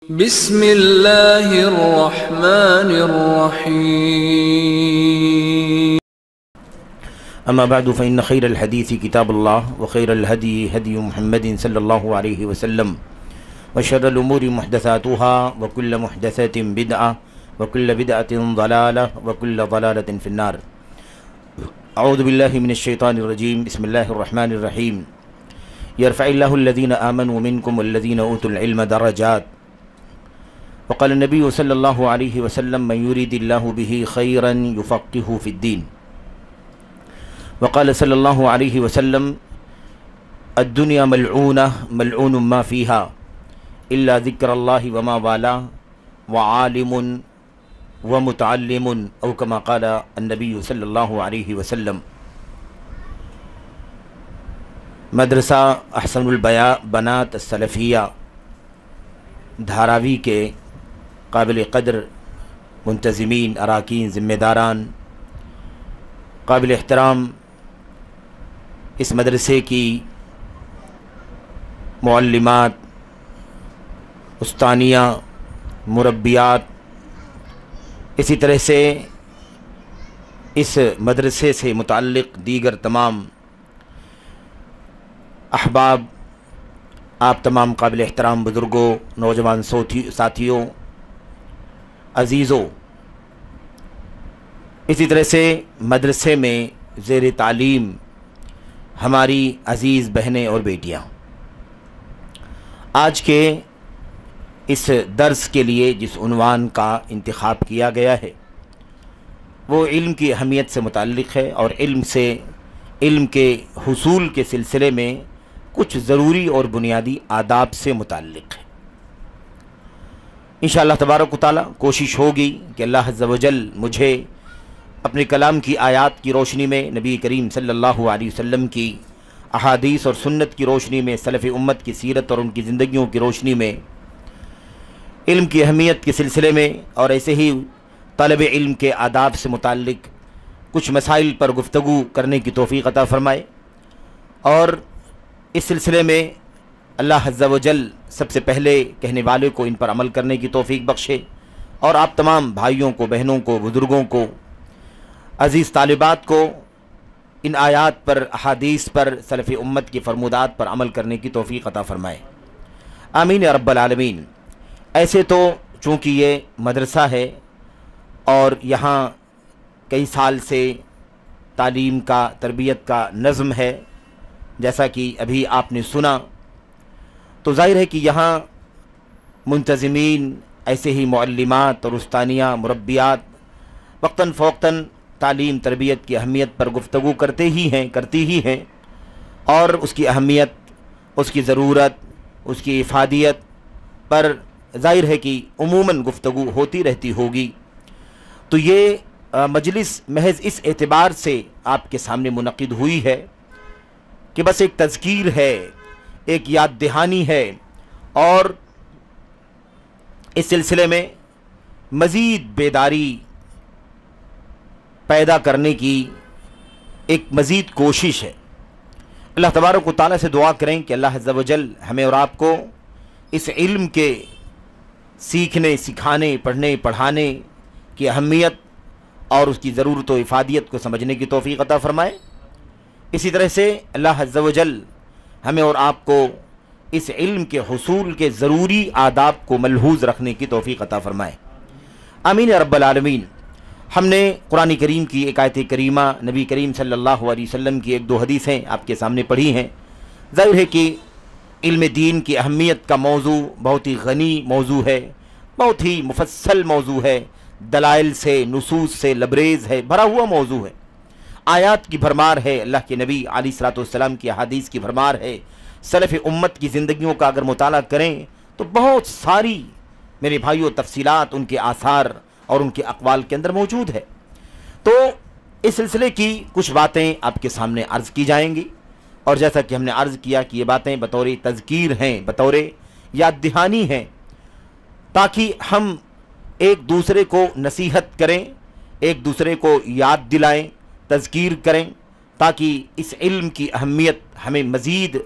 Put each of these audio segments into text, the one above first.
بسم اللہ الرحمن الرحیم اما بعد فإن خیر الحدیث کتاب اللہ وخیر الہدی ہدی محمد صلی اللہ علیہ وسلم وشر الامور محدثاتها وکل محدثات بدعہ وکل بدعۃ ضلالہ وکل ضلالۃ فی النار۔ اعوذ باللہ من الشیطان الرجیم، بسم اللہ الرحمن الرحیم۔ یرفع اللہ الذین آمنوا منکم والذین اوتوا العلم درجات، وقال النبی صلی اللہ علیہ وسلم من یرید اللہ بہ خیرا یفقہہ فی الدین، وقال صلی اللہ علیہ وسلم الدنیا ملعونہ ملعون ما فیہا الا ذکر اللہ وما والا وعالم ومتعلم او کما قال النبی صلی اللہ علیہ وسلم۔ مدرسہ احسن البنات السلفیہ دھاراوی کے قابل قدر منتظمین، اراکین، ذمہ داران، قابل احترام اس مدرسے کی معلمات، استانیہ، مربیات، اسی طرح سے اس مدرسے سے متعلق دیگر تمام احباب، آپ تمام قابل احترام بزرگوں، نوجوان ساتھیوں، عزیزوں، اسی طرح سے مدرسے میں زیر تعلیم ہماری عزیز بہنیں اور بیٹیاں، آج کے اس درس کے لیے جس عنوان کا انتخاب کیا گیا ہے وہ علم کی اہمیت سے متعلق ہے، اور علم کے حصول کے سلسلے میں کچھ ضروری اور بنیادی آداب سے متعلق ہے۔ انشاءاللہ تبارک و تعالی کوشش ہوگی کہ اللہ عز و جل مجھے اپنے کلام کی آیات کی روشنی میں، نبی کریم صلی اللہ علیہ وسلم کی احادیث اور سنت کی روشنی میں، سلف امت کی سیرت اور ان کی زندگیوں کی روشنی میں علم کی اہمیت کے سلسلے میں اور ایسے ہی طالب علم کے آداب سے متعلق کچھ مسائل پر گفتگو کرنے کی توفیق عطا فرمائے، اور اس سلسلے میں اللہ عز و جل سب سے پہلے کہنے والے کو ان پر عمل کرنے کی توفیق بخشے، اور آپ تمام بھائیوں کو، بہنوں کو، بزرگوں کو، عزیز طالبات کو ان آیات پر، احادیث پر، سلف امت کی فرمودات پر عمل کرنے کی توفیق عطا فرمائے، آمین یا رب العالمین۔ ایسے تو چونکہ یہ مدرسہ ہے اور یہاں کئی سال سے تعلیم کا، تربیت کا نظم ہے، جیسا کہ ابھی آپ نے سنا، تو ظاہر ہے کہ یہاں منتظمین، ایسے ہی معلمات اور استانیہ، مربیات وقتاً فوقتاً تعلیم تربیت کی اہمیت پر گفتگو کرتی ہی ہیں، اور اس کی اہمیت، اس کی ضرورت، اس کی افادیت پر ظاہر ہے کہ عموماً گفتگو ہوتی رہتی ہوگی۔ تو یہ مجلس محض اس اعتبار سے آپ کے سامنے منعقد ہوئی ہے کہ بس ایک تذکیر ہے، ایک یاد دہانی ہے، اور اس سلسلے میں مزید بیداری پیدا کرنے کی ایک مزید کوشش ہے۔ اللہ تبارک و تعالیٰ سے دعا کریں کہ اللہ عز و جل ہمیں اور آپ کو اس علم کے سیکھنے، سکھانے، پڑھنے، پڑھانے کی اہمیت اور اس کی ضرورت و افادیت کو سمجھنے کی توفیق عطا فرمائے۔ اسی طرح سے اللہ عز و جل ہمیں اور آپ کو اس علم کے حصول کے ضروری آداب کو ملحوظ رکھنے کی توفیق عطا فرمائے، آمین یا رب العالمین۔ ہم نے قرآن کریم کی ایک آیت کریمہ، نبی کریم صلی اللہ علیہ وسلم کی ایک دو حدیثیں آپ کے سامنے پڑھی ہیں۔ ظاہر ہے کہ علم دین کی اہمیت کا موضوع بہت ہی غنی موضوع ہے، بہت ہی مفصل موضوع ہے، دلائل سے، نصوص سے لبریز ہے، بھرا ہوا موضوع ہے، آیات کی بھرمار ہے، اللہ کے نبی علیہ الصلوۃ والسلام کی احادیث کی بھرمار ہے، سلف امت کی زندگیوں کا اگر مطالعہ کریں تو بہت ساری میرے بھائیوں تفصیلات ان کے آثار اور ان کے اقوال کے اندر موجود ہے۔ تو اس سلسلے کی کچھ باتیں آپ کے سامنے عرض کی جائیں گی، اور جیسا کہ ہم نے عرض کیا کہ یہ باتیں بطور تذکیر ہیں، بطور یاد دہانی ہیں، تاکہ ہم ایک دوسرے کو نصیحت کریں، ایک دوسرے کو یاد دلائیں، تذکیر کریں، تاکہ اس علم کی اہمیت ہمیں مزید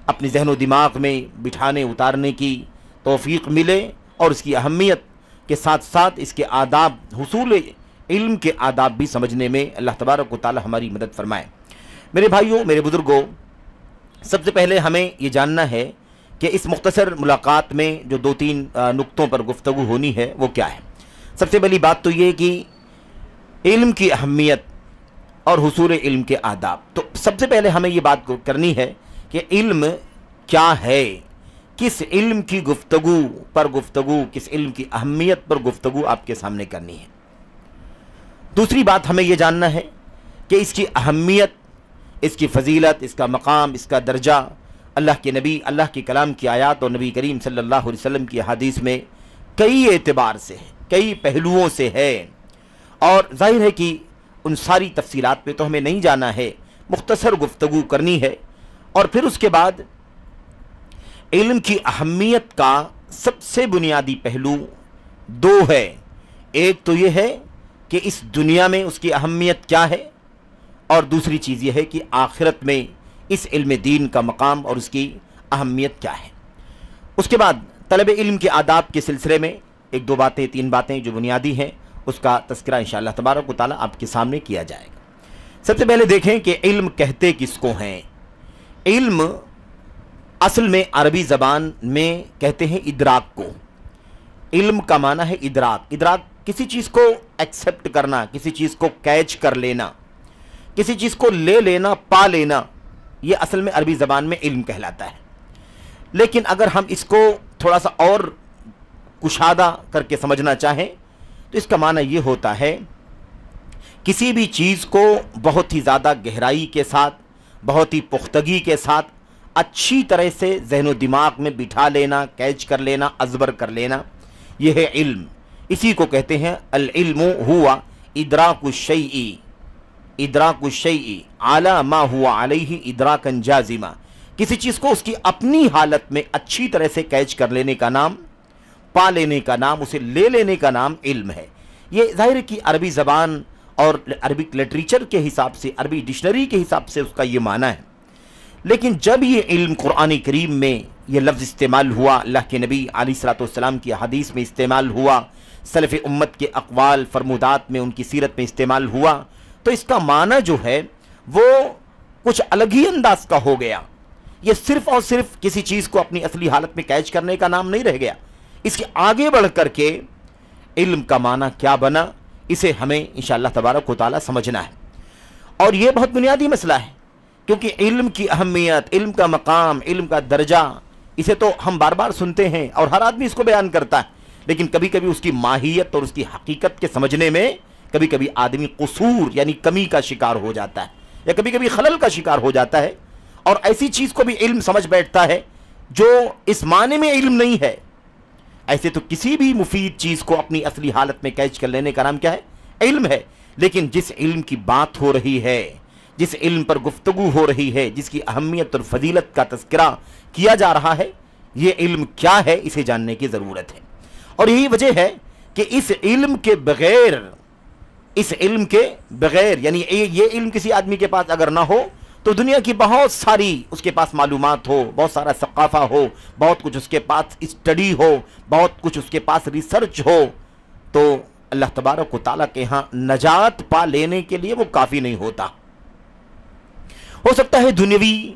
اپنے ذہن و دماغ میں بٹھانے، اتارنے کی توفیق ملے، اور اس کی اہمیت کے ساتھ ساتھ اس کے آداب، حصول علم کے آداب بھی سمجھنے میں اللہ تبارک و تعالی ہماری مدد فرمائے۔ میرے بھائیوں، میرے بزرگوں، سب سے پہلے ہمیں یہ جاننا ہے کہ اس مختصر ملاقات میں جو 2-3 نقطوں پر گفتگو ہونی ہے وہ کیا ہے۔ سب سے پہلی بات تو یہ کہ علم کی اہمیت اور حصول علم کے آداب۔ تو سب سے پہلے ہمیں یہ بات کرنی ہے کہ علم کیا ہے، کس علم کی گفتگو پر گفتگو، کس علم کی اہمیت پر گفتگو آپ کے سامنے کرنی ہے۔ دوسری بات ہمیں یہ جاننا ہے کہ اس کی اہمیت، اس کی فضیلت، اس کا مقام، اس کا درجہ اللہ کے نبی، اللہ کے کلام کی آیات اور نبی کریم صلی اللہ علیہ وسلم کی حدیث میں کئی اعتبار سے ہے، کئی پہلوؤں سے ہے، اور ظاہر ہے کہ ان ساری تفصیلات پہ تو ہمیں نہیں جانا ہے، مختصر گفتگو کرنی ہے۔ اور پھر اس کے بعد علم کی اہمیت کا سب سے بنیادی پہلو 2 ہے۔ ایک تو یہ ہے کہ اس دنیا میں اس کی اہمیت کیا ہے، اور دوسری چیز یہ ہے کہ آخرت میں اس علم دین کا مقام اور اس کی اہمیت کیا ہے۔ اس کے بعد طلب علم کے آداب کے سلسلے میں 1-2 باتیں، 3 باتیں جو بنیادی ہیں، اس کا تذکرہ انشاءاللہ تبارک و تعالی آپ کے سامنے کیا جائے گا۔ سب سے پہلے دیکھیں کہ علم کہتے کس کو ہیں۔ علم اصل میں عربی زبان میں کہتے ہیں ادراک کو۔ علم کا معنی ہے ادراک۔ ادراک کسی چیز کو ایکسیپٹ کرنا، کسی چیز کو کیچ کر لینا، کسی چیز کو لے لینا، پا لینا، یہ اصل میں عربی زبان میں علم کہلاتا ہے۔ لیکن اگر ہم اس کو تھوڑا سا اور کشادہ کر کے سمجھنا چاہیں تو اس کا معنی یہ ہوتا ہے کسی بھی چیز کو بہت ہی زیادہ گہرائی کے ساتھ، بہت ہی پختگی کے ساتھ، اچھی طرح سے ذہن و دماغ میں بٹھا لینا، کیچ کر لینا، ازبر کر لینا، یہ ہے علم۔ اسی کو کہتے ہیں العلم ہوا ادراک الشیء، ادراک الشیء اعلی ما ہوا علیہ ادراکا جازما۔ کسی چیز کو اس کی اپنی حالت میں اچھی طرح سے کیچ کر لینے کا نام، پا لینے کا نام، اسے لے لینے کا نام علم ہے۔ یہ ظاہر ہے کہ عربی زبان اور عربک لٹریچر کے حساب سے، عربی ڈکشنری کے حساب سے اس کا یہ معنی ہے۔ لیکن جب یہ علم قرآن کریم میں یہ لفظ استعمال ہوا، اللہ کے نبی علیہ الصلوۃ والسلام کی حدیث میں استعمال ہوا، سلف امت کے اقوال فرمودات میں، ان کی سیرت میں استعمال ہوا، تو اس کا معنی جو ہے وہ کچھ الگ ہی انداز کا ہو گیا۔ یہ صرف اور صرف کسی چیز کو اپنی اصلی حالت میں کیچ کرنے کا نام نہیں رہ گیا۔ اس کے آگے بڑھ کر کے علم کا معنی کیا بنا، اسے ہمیں انشاءاللہ تبارک و تعالی سمجھنا ہے۔ اور یہ بہت بنیادی مسئلہ ہے، کیونکہ علم کی اہمیت، علم کا مقام، علم کا درجہ، اسے تو ہم بار بار سنتے ہیں اور ہر آدمی اس کو بیان کرتا ہے، لیکن کبھی کبھی اس کی ماہیت اور اس کی حقیقت کے سمجھنے میں کبھی کبھی آدمی قصور یعنی کمی کا شکار ہو جاتا ہے، یا کبھی کبھی خلل کا شکار ہو جاتا ہے، اور ایسی چیز کو بھی علم سمجھ بیٹھتا ہے جو اس معنی میں علم نہیں ہے۔ ایسے تو کسی بھی مفید چیز کو اپنی اصلی حالت میں کیچ کر لینے کا نام کیا ہے؟ علم ہے۔ لیکن جس علم کی بات ہو رہی ہے، جس علم پر گفتگو ہو رہی ہے، جس کی اہمیت اور فضیلت کا تذکرہ کیا جا رہا ہے، یہ علم کیا ہے، اسے جاننے کی ضرورت ہے۔ اور یہی وجہ ہے کہ اس علم کے بغیر یعنی یہ علم کسی آدمی کے پاس اگر نہ ہو تو دنیا کی بہت ساری اس کے پاس معلومات ہو، بہت سارا ثقافہ ہو، بہت کچھ اس کے پاس اسٹڈی ہو، بہت کچھ اس کے پاس ریسرچ ہو، تو اللہ تبارک و تعالیٰ کے ہاں نجات پا لینے کے لیے وہ کافی نہیں ہوتا۔ ہو سکتا ہے دنیاوی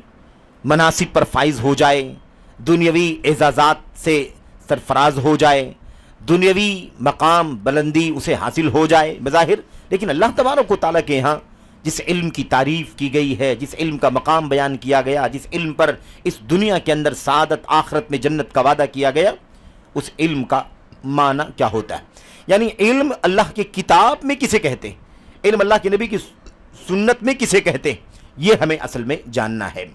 مناصب پر فائز ہو جائے، دنیاوی اعزازات سے سرفراز ہو جائے، دنیاوی مقام بلندی اسے حاصل ہو جائے بظاہر، لیکن اللہ تبارک و تعالیٰ کے ہاں جس علم کی تعریف کی گئی ہے، جس علم کا مقام بیان کیا گیا، جس علم پر اس دنیا کے اندر سعادت، آخرت میں جنت کا وعدہ کیا گیا، اس علم کا معنی کیا ہوتا ہے؟ یعنی علم اللہ کی کتاب میں کسے کہتے ہیں، علم اللہ کے نبی کی سنت میں کسے کہتے ہیں، یہ ہمیں اصل میں جاننا ہے۔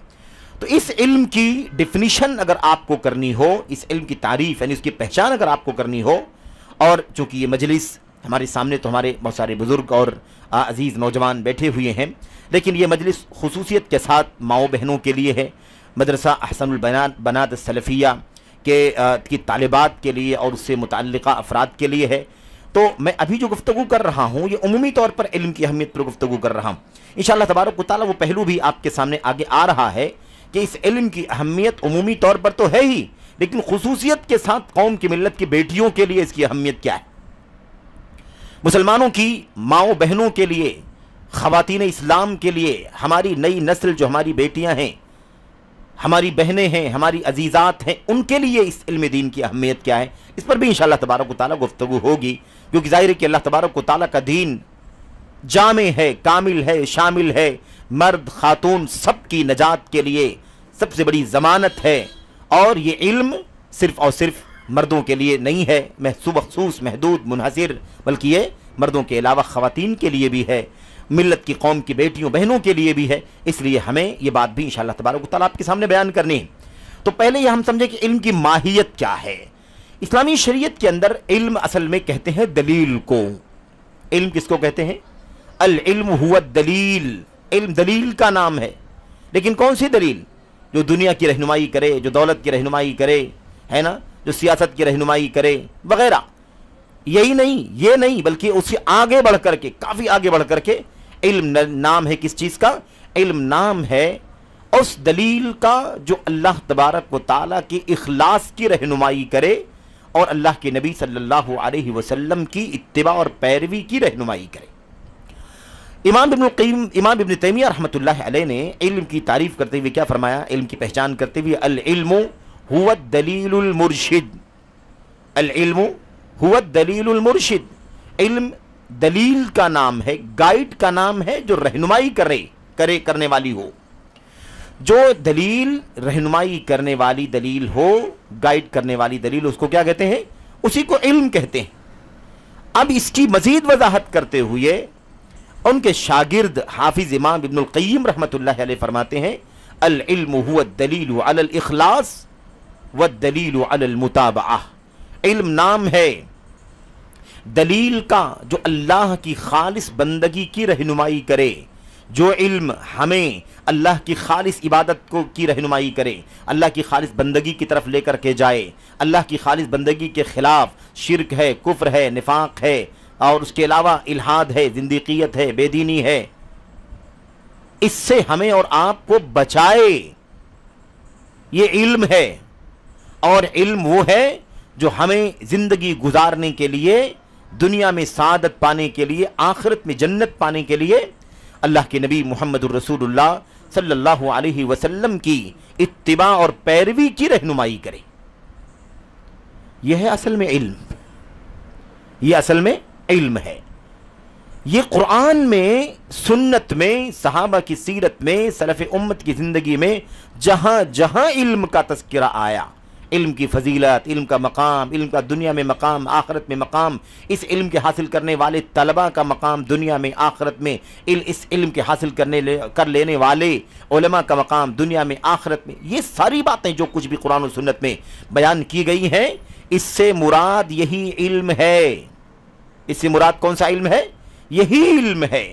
تو اس علم کی ڈیفینیشن اگر آپ کو کرنی ہو، اس علم کی تعریف یعنی اس کی پہچان اگر آپ کو کرنی ہو، اور چونکہ یہ مجلس ہمارے سامنے تو ہمارے بہت سارے بزرگ اور عزیز نوجوان بیٹھے ہوئے ہیں، لیکن یہ مجلس خصوصیت کے ساتھ ماؤں بہنوں کے لیے ہے، مدرسہ احسن البنات السلفیہ کی طالبات کے لیے اور اس سے متعلقہ افراد کے لیے ہے۔ تو میں ابھی جو گفتگو کر رہا ہوں یہ عمومی طور پر علم کی اہمیت پر گفتگو کر رہا ہوں۔ انشاءاللہ تبارک و تعالیٰ وہ پہلو بھی آپ کے سامنے آگے آ رہا ہے کہ اس علم کی اہمیت عمومی طور پر تو ہے ہی، لیکن خصوصیت کے ساتھ قوم کی ملت کی بیٹیوں کے لیے اس کی اہمیت کیا ہے؟ مسلمانوں کی ماؤں بہنوں کے لیے، خواتین اسلام کے لیے، ہماری نئی نسل جو ہماری بیٹیاں ہیں، ہماری بہنیں ہیں، ہماری عزیزات ہیں، ان کے لیے اس علم دین کی اہمیت کیا ہے، اس پر بھی انشاءاللہ تبارک و تعالیٰ گفتگو ہوگی، کیونکہ ظاہر ہے کہ اللہ تبارک و تعالیٰ کا دین جامع ہے، کامل ہے، شامل ہے، مرد خاتون سب کی نجات کے لیے سب سے بڑی ضمانت ہے، اور یہ علم صرف اور صرف مردوں کے لیے نہیں ہے، مخصوص محدود منحصر، بلکہ یہ مردوں کے علاوہ خواتین کے لیے بھی ہے، ملت کی قوم کی بیٹیوں بہنوں کے لیے بھی ہے، اس لیے ہمیں یہ بات بھی انشاءاللہ تبارک و تعالیٰ آپ کے سامنے بیان کرنی ہے۔ تو پہلے یہ ہم سمجھیں کہ علم کی ماہیت کیا ہے۔ اسلامی شریعت کے اندر علم اصل میں کہتے ہیں دلیل کو۔ علم کس کو کہتے ہیں؟ العلم هو الدلیل، علم دلیل کا نام ہے، لیکن کون سی دلیل؟ جو دنیا کی رہنمائی کرے، جو دولت کی رہنمائی کرے، ہے نا، جو سیاست کی رہنمائی کرے وغیرہ، یہی نہیں، یہ نہیں، بلکہ اس سے آگے بڑھ کر کے، کافی آگے بڑھ کر کے علم نام ہے کس چیز کا؟ علم نام ہے اس دلیل کا جو اللہ تبارک و تعالیٰ کی اخلاص کی رہنمائی کرے اور اللہ کے نبی صلی اللہ علیہ وسلم کی اتباع اور پیروی کی رہنمائی کرے۔ امام ابن تیمیہ رحمۃ اللہ علیہ نے علم کی تعریف کرتے ہوئے کیا فرمایا؟ علم کی پہچان کرتے ہوئے العلم هو الدلیل المرشد، العلم هو الدلیل المرشد، علم دلیل کا نام ہے، گائیڈ کا نام ہے، جو رہنمائی کرنے والی ہو، جو دلیل رہنمائی کرنے والی دلیل ہو، گائیڈ کرنے والی دلیل، اس کو کیا کہتے ہیں؟ اسی کو علم کہتے ہیں۔ اب اس کی مزید وضاحت کرتے ہوئے ان کے شاگرد حافظ امام ابن القیم رحمۃ اللہ علیہ فرماتے ہیں العلم هو الدلیل علی الاخلاص والدلیل علی المتابعہ، علم نام ہے دلیل کا جو اللہ کی خالص بندگی کی رہنمائی کرے، جو علم ہمیں اللہ کی خالص عبادت کی رہنمائی کرے، اللہ کی خالص بندگی کی طرف لے کر کے جائے، اللہ کی خالص بندگی کے خلاف شرک ہے، کفر ہے، نفاق ہے، اور اس کے علاوہ الحاد ہے، زندیقیت ہے، بے دینی ہے، اس سے ہمیں اور آپ کو بچائے، یہ علم ہے۔ اور علم وہ ہے جو ہمیں زندگی گزارنے کے لیے، دنیا میں سعادت پانے کے لیے، آخرت میں جنت پانے کے لیے اللہ کے نبی محمد الرسول اللہ صلی اللہ علیہ وسلم کی اتباع اور پیروی کی رہنمائی کرے۔ یہ ہے اصل میں علم، یہ اصل میں علم ہے۔ یہ قرآن میں، سنت میں، صحابہ کی سیرت میں، سلف امت کی زندگی میں جہاں جہاں علم کا تذکرہ آیا، علم کی فضیلت، علم کا مقام، علم کا دنیا میں مقام، آخرت میں مقام، اس علم کے حاصل کرنے والے طلباء کا مقام دنیا میں، آخرت میں، اس علم کے حاصل کر لینے والے علماء کا مقام دنیا میں، آخرت میں، یہ ساری باتیں جو کچھ بھی قرآن و سنت میں بیان کی گئی ہیں، اس سے مراد یہی علم ہے۔ اس سے مراد کون سا علم ہے؟ یہی علم ہے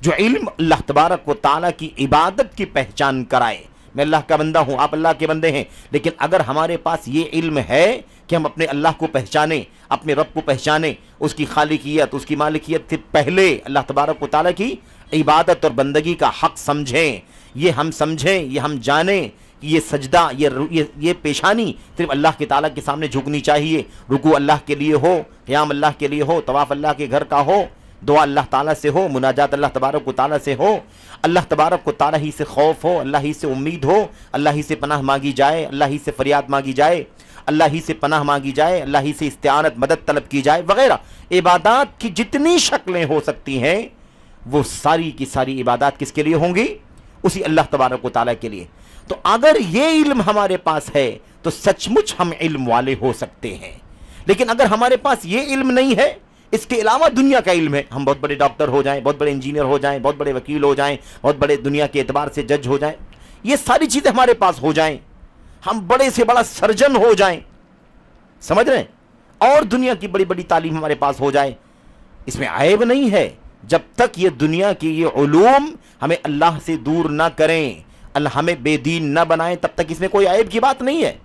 جو علم اللہ تبارک و تعالیٰ کی عبادت کی پہچان کرائے۔ میں اللہ کا بندہ ہوں، آپ اللہ کے بندے ہیں، لیکن اگر ہمارے پاس یہ علم ہے کہ ہم اپنے اللہ کو پہچانیں، اپنے رب کو پہچانیں، اس کی خالقیت، اس کی مالکیت سے پہلے اللہ تبارک و تعالیٰ کی عبادت اور بندگی کا حق سمجھیں، یہ ہم سمجھیں، یہ ہم جانیں کہ یہ سجدہ، یہ پیشانی صرف اللہ کے تعالیٰ کے سامنے جھکنی چاہیے، رکوع اللہ کے لیے ہو، قیام اللہ کے لیے ہو، طواف اللہ کے گھر کا ہو، دعا اللہ تعالیٰ سے ہو، مناجات اللہ تبارک و تعالیٰ سے ہو، اللہ تبارک و تعالیٰ ہی سے خوف ہو، اللہ ہی سے امید ہو، اللہ ہی سے پناہ مانگی جائے، اللہ ہی سے فریاد مانگی جائے، اللہ ہی سے پناہ مانگی جائے، اللہ ہی سے استعانت مدد طلب کی جائے وغیرہ۔ عبادات کی جتنی شکلیں ہو سکتی ہیں وہ ساری کی ساری عبادات کس کے لیے ہوں گی؟ اسی اللہ تبارک و تعالیٰ کے لیے۔ تو اگر یہ علم ہمارے پاس ہے تو سچ مچ ہم علم والے ہو سکتے ہیں، لیکن اگر ہمارے پاس یہ علم نہیں ہے، اس کے علاوہ دنیا کا علم ہے، ہم بہت بڑے ڈاکٹر ہو جائیں، بہت بڑے انجینئر ہو جائیں، بہت بڑے وکیل ہو جائیں، بہت بڑے دنیا کے اعتبار سے جج ہو جائیں، یہ ساری چیزیں ہمارے پاس ہو جائیں، ہم بڑے سے بڑا سرجن ہو جائیں، سمجھ رہے ہیں، اور دنیا کی بڑی بڑی تعلیم ہمارے پاس ہو جائے، اس میں عیب نہیں ہے، جب تک یہ دنیا کی یہ علوم ہمیں اللہ سے دور نہ کریں، اللہ ہمیں بے دین نہ بنائیں، تب تک اس میں کوئی عیب کی بات نہیں ہے،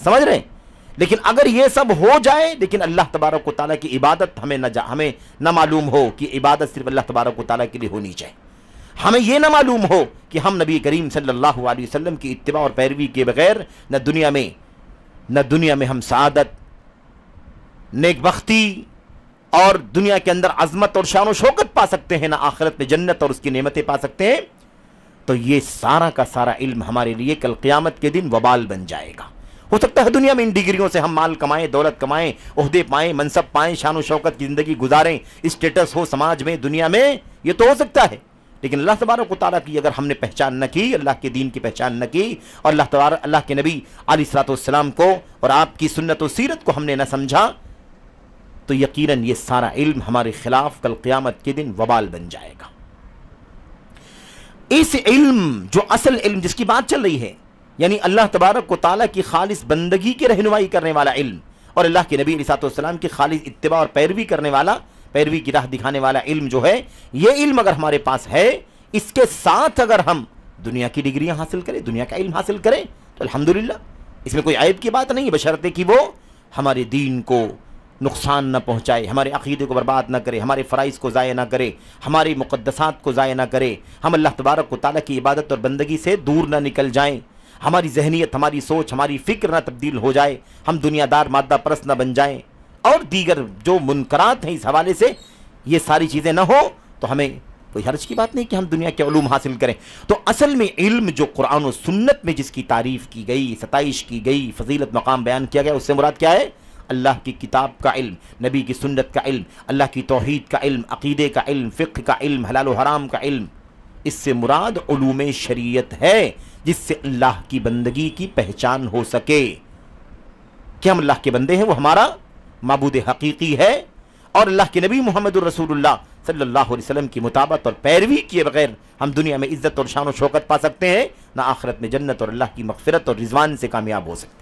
سمجھ رہے ہیں۔ لیکن اگر یہ سب ہو جائے لیکن اللہ تبارک و تعالیٰ کی عبادت ہمیں نہ معلوم ہو کہ عبادت صرف اللہ تبارک و تعالیٰ کے لیے ہونی چاہیے، ہمیں یہ نہ معلوم ہو کہ ہم نبی کریم صلی اللہ علیہ وسلم کی اتباع اور پیروی کے بغیر نہ دنیا میں نہ دنیا میں ہم سعادت، نیک بختی اور دنیا کے اندر عظمت اور شان و شوکت پا سکتے ہیں، نہ آخرت میں جنت اور اس کی نعمتیں پا سکتے ہیں، تو یہ سارا کا سارا علم ہمارے لیے کل قیامت کے دن وبال بن جائے گا۔ ہو سکتا ہے دنیا میں ان ڈگریوں سے ہم مال کمائیں، دولت کمائیں، عہدے پائیں، منصب پائیں، شان و شوکت کی زندگی گزاریں، اسٹیٹس ہو سماج میں، دنیا میں، یہ تو ہو سکتا ہے، لیکن اللہ تبارک و تعالیٰ کی اگر ہم نے پہچان نہ کی، اللہ کے دین کی پہچان نہ کی، اور اللہ کے نبی علیہ الصلوۃ والسلام کو اور آپ کی سنت و سیرت کو ہم نے نہ سمجھا، تو یقیناً یہ سارا علم ہمارے خلاف کل قیامت کے دن وبال بن جائے گا۔ اس علم، جو اصل علم جس کی بات چل رہی ہے، یعنی اللہ تبارک و تعالیٰ کی خالص بندگی کی رہنمائی کرنے والا علم، اور اللہ کے نبی علیہ الصلوۃ والسلام کی خالص اتباع اور پیروی کرنے والا، پیروی کی راہ دکھانے والا علم جو ہے، یہ علم اگر ہمارے پاس ہے، اس کے ساتھ اگر ہم دنیا کی ڈگریاں حاصل کریں، دنیا کا علم حاصل کریں، تو الحمدللہ، اس میں کوئی عیب کی بات نہیں، بشرطے کہ وہ ہمارے دین کو نقصان نہ پہنچائے، ہمارے عقیدے کو برباد نہ کرے، ہمارے فرائض کو ضائع نہ کرے، ہماری مقدسات کو ضائع نہ کرے، ہم اللہ تبارک و تعالیٰ کی عبادت اور بندگی سے دور نہ نکل جائیں، ہماری ذہنیت، ہماری سوچ، ہماری فکر نہ تبدیل ہو جائے، ہم دنیا دار مادہ پرست نہ بن جائیں، اور دیگر جو منکرات ہیں اس حوالے سے یہ ساری چیزیں نہ ہو، تو ہمیں کوئی حرج کی بات نہیں کہ ہم دنیا کے علوم حاصل کریں۔ تو اصل میں علم جو قرآن و سنت میں جس کی تعریف کی گئی، ستائش کی گئی، فضیلت مقام بیان کیا گیا، اس سے مراد کیا ہے؟ اللہ کی کتاب کا علم، نبی کی سنت کا علم، اللہ کی توحید کا علم، عقیدے کا علم، فقہ کا علم، حلال و حرام کا علم۔ اس سے مراد علوم شریعت ہے، جس سے اللہ کی بندگی کی پہچان ہو سکے کہ ہم اللہ کے بندے ہیں، وہ ہمارا معبود حقیقی ہے، اور اللہ کے نبی محمد الرسول اللہ صلی اللہ علیہ وسلم کی مطابقت اور پیروی کیے بغیر ہم دنیا میں عزت اور شان و شوکت پا سکتے ہیں، نہ آخرت میں جنت اور اللہ کی مغفرت اور رضوان سے کامیاب ہو سکتے ہیں۔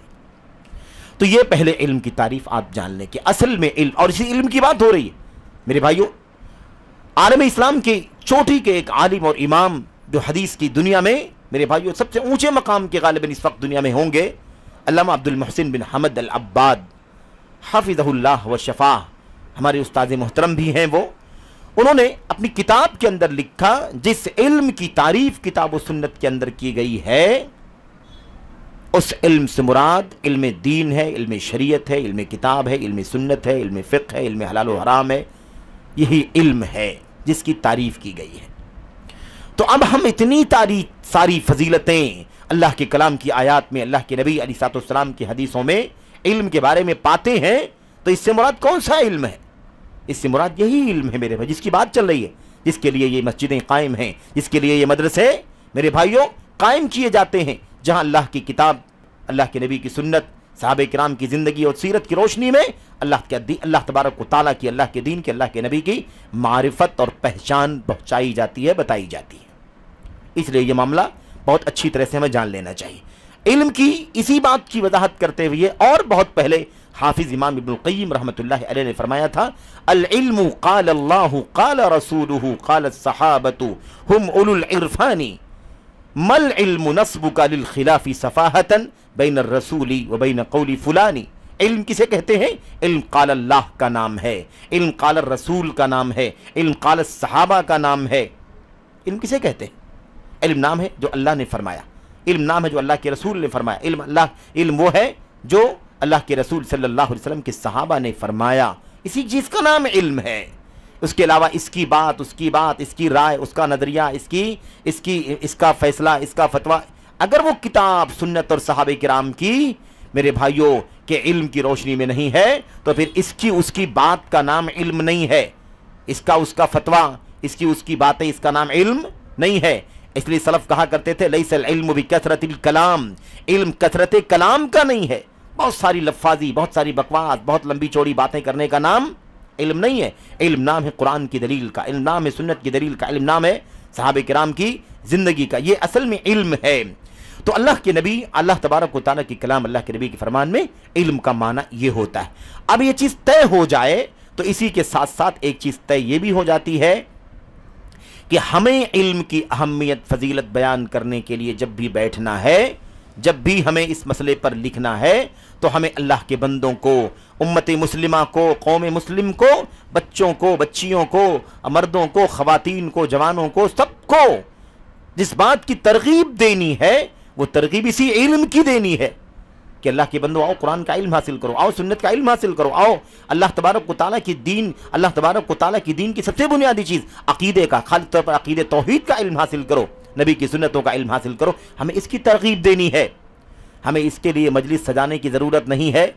تو یہ پہلے علم کی تعریف آپ جان لیں کہ اصل میں علم، اور اسی علم کی بات ہو رہی ہے میرے بھائیوں، عالم اسلام کی چوٹی کے ایک عالم اور امام جو حدیث کی دنیا میں میرے بھائیوں سب سے اونچے مقام کے غالباً اس وقت دنیا میں ہوں گے، علامہ عبد المحسن بن حمد العباد حافظہ اللہ و شفاہ، ہمارے استاد محترم بھی ہیں وہ، انہوں نے اپنی کتاب کے اندر لکھا، جس علم کی تعریف کتاب و سنت کے اندر کی گئی ہے، اس علم سے مراد علم دین ہے، علم شریعت ہے، علم کتاب ہے، علم سنت ہے، علم فقہ ہے، علم حلال و حرام ہے، یہی علم ہے جس کی تعریف کی گئی ہے۔ تو اب ہم اتنی ساری فضیلتیں اللہ کے کلام کی آیات میں، اللہ کے نبی علیہ الصلوۃ والسلام کی حدیثوں میں علم کے بارے میں پاتے ہیں، تو اس سے مراد کون سا علم ہے؟ اس سے مراد یہی علم ہے میرے بھائی جس کی بات چل رہی ہے، جس کے لیے یہ مسجدیں قائم ہیں، جس کے لیے یہ مدرسے میرے بھائیوں قائم کیے جاتے ہیں، جہاں اللہ کی کتاب، اللہ کے نبی کی سنت، صحابہ کرام کی زندگی اور سیرت کی روشنی میں اللہ تبارک و تعالیٰ کی، اللہ کے دین کے، اللہ کے نبی کی معرفت اور پہچان پہنچائی جاتی ہے، بتائی جاتی ہے۔ اس لیے یہ معاملہ بہت اچھی طرح سے ہمیں جان لینا چاہیے۔ علم کی اسی بات کی وضاحت کرتے ہوئے اور بہت پہلے حافظ امام ابن القیم رحمۃ اللہ علیہ نے فرمایا تھا، العلم قال اللہ قال رسولہ قال الصحابۃ ہم اولو العرفان مل علم نصبک للخلاف صفاہتا بین الرسول و بین قول فلانی۔ علم کسے کہتے ہیں؟ علم قال اللہ کا نام ہے، علم قال الرسول کا نام ہے، علم قال الصحابہ کا نام ہے۔ علم کسے کہتے ہیں؟ علم نام ہے جو اللہ نے فرمایا، علم نام ہے جو اللہ کے رسول نے فرمایا، علم وہ ہے جو اللہ کے رسول صلی اللہ علیہ وسلم کے صحابہ نے فرمایا، اسی چیز کا نام علم ہے۔ اس کے علاوہ اس کی بات، اس کی رائے، اس کا نظریہ، اس کا فیصلہ، اس کا فتویٰ، اگر وہ کتاب سنت اور صحابہ کرام کی میرے بھائیوں کے علم کی روشنی میں نہیں ہے، تو پھر اس کی بات کا نام علم نہیں ہے، اس کا فتویٰ، اس کی باتیں، اس کا نام علم نہیں ہے۔ اس لیے سلف کہا کرتے تھے لیس العلم بکثرت الکلام، علم کثرت کلام کا نہیں ہے، بہت ساری لفاظی، بہت ساری بکواس، بہت لمبی چوڑی باتیں کرنے کا نام علم نہیں ہے۔ علم نام ہے قرآن کی دلیل کا، علم نام ہے سنت کی دلیل کا، علم نام ہے صحابہ کرام کی زندگی کا، یہ اصل میں علم ہے۔ تو اللہ کے نبی، اللہ تبارک و تعالیٰ کی کلام، اللہ کے نبی کے فرمان میں علم کا معنی یہ ہوتا ہے۔ اب یہ چیز طے ہو جائے تو اسی کے ساتھ ساتھ ایک چیز طے یہ بھی ہو جاتی ہے کہ ہمیں علم کی اہمیت، فضیلت بیان کرنے کے لیے جب بھی بیٹھنا ہے، جب بھی ہمیں اس مسئلے پر لکھنا ہے، تو ہمیں اللہ کے بندوں کو، امت مسلمہ کو، قوم مسلم کو، بچوں کو، بچیوں کو، مردوں کو، خواتین کو، جوانوں کو، سب کو جس بات کی ترغیب دینی ہے، وہ ترغیب اسی علم کی دینی ہے۔ کہ اللہ کے بندو آؤ قرآن کا علم حاصل کرو، آؤ سنت کا علم حاصل کرو، آؤ اللہ تبارک و تعالیٰ کی دین کی سب سے بنیادی چیز عقیدے کا، خالص طور پر عقیدے توحید کا علم حاصل کرو، نبی کی سنتوں کا علم حاصل کرو۔ ہمیں اس کی ترغیب دینی ہے۔ ہمیں اس کے لیے مجلس سجانے کی ضرورت نہیں ہے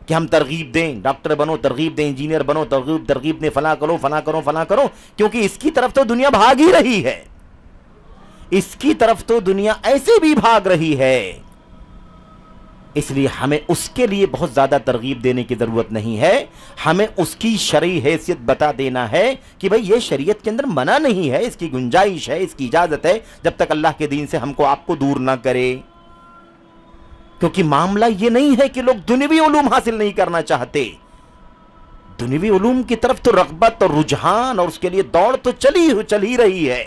کہ ہم ترغیب دیں، ڈاکٹر بنو ترغیب دیں، انجینئر بنو ترغیب دیں، فلاں کرو فلاں کرو فلاں کرو، کیونکہ اس کی طرف تو دنیا بھاگ ہی رہی ہے، اس کی طرف تو دنیا ایسے بھی بھاگ رہی ہے۔ اس لیے ہمیں اس کے لیے بہت زیادہ ترغیب دینے کی ضرورت نہیں ہے، ہمیں اس کی شرعی حیثیت بتا دینا ہے کہ بھئی یہ شریعت کے اندر منع نہیں ہے، اس کی گنجائش ہے، اس کی اجازت ہے، جب تک اللہ کے دین سے ہم کو آپ کو دور نہ کرے۔ کیونکہ معاملہ یہ نہیں ہے کہ لوگ دنیوی علوم حاصل نہیں کرنا چاہتے، دنیوی علوم کی طرف تو رغبت اور رجحان اور اس کے لیے دوڑ تو چل ہی رہی ہے۔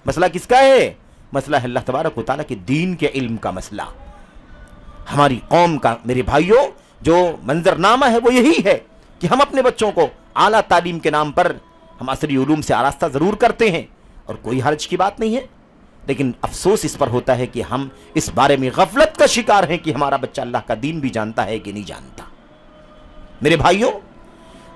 مسئلہ کس کا ہے؟ مسئلہ ہے اللہ تبارک و تعالیٰ کے دین کے علم کا مسئلہ۔ ہماری قوم کا میرے بھائیوں جو منظرنامہ ہے وہ یہی ہے کہ ہم اپنے بچوں کو اعلیٰ تعلیم کے نام پر ہم عصری علوم سے آراستہ ضرور کرتے ہیں اور کوئی حرج کی بات نہیں ہے، لیکن افسوس اس پر ہوتا ہے کہ ہم اس بارے میں غفلت کا شکار ہیں کہ ہمارا بچہ اللہ کا دین بھی جانتا ہے کہ نہیں جانتا۔ میرے بھائیوں،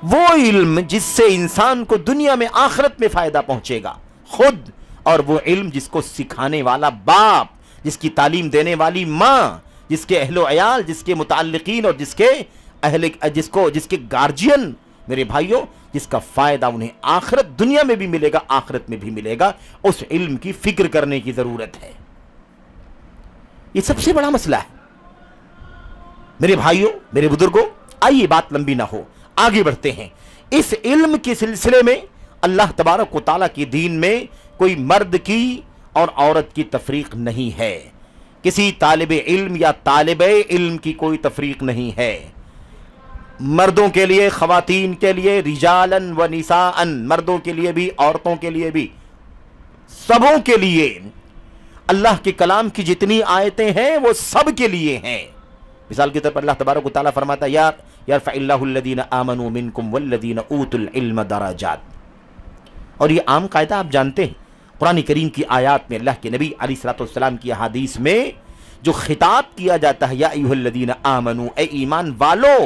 وہ علم جس سے انسان کو دنیا میں آخرت میں فائدہ پہنچے گا خود، اور وہ علم جس کو سکھانے والا باپ، جس کی تعلیم دینے والی ماں، جس کے اہل و عیال، جس کے متعلقین اور جس کے گارجین، میرے بھائیوں، جس کا فائدہ انہیں آخرت دنیا میں بھی ملے گا آخرت میں بھی ملے گا، اس علم کی فکر کرنے کی ضرورت ہے۔ یہ سب سے بڑا مسئلہ ہے میرے بھائیوں، میرے بزرگوں۔ آئیے بات لمبی نہ ہو، آگے بڑھتے ہیں۔ اس علم کے سلسلے میں اللہ تبارک و تعالیٰ کی دین میں کوئی مرد کی اور عورت کی تفریق نہیں ہے، کسی طالب علم یا طالب علم کی کوئی تفریق نہیں ہے۔ مردوں کے لیے، خواتین کے لیے، رجالن و نساءن، مردوں کے لیے بھی عورتوں کے لیے بھی، سبوں کے لیے اللہ کے کلام کی جتنی آیتیں ہیں وہ سب کے لیے ہیں۔ مثال کے طور پر اللہ تبارک و تعالیٰ فرماتا ہے یا یرفع اللہ الذین آمنوا منکم والذین اوتوا العلم درجات، اور یہ عام قاعدہ آپ جانتے ہیں، قرآن کریم کی آیات میں اللہ کے نبی علیہ الصلوۃ والسلام کی احادیث میں جو خطاب کیا جاتا ہے یا ایھا الذین آمنوا، اے ایمان والو،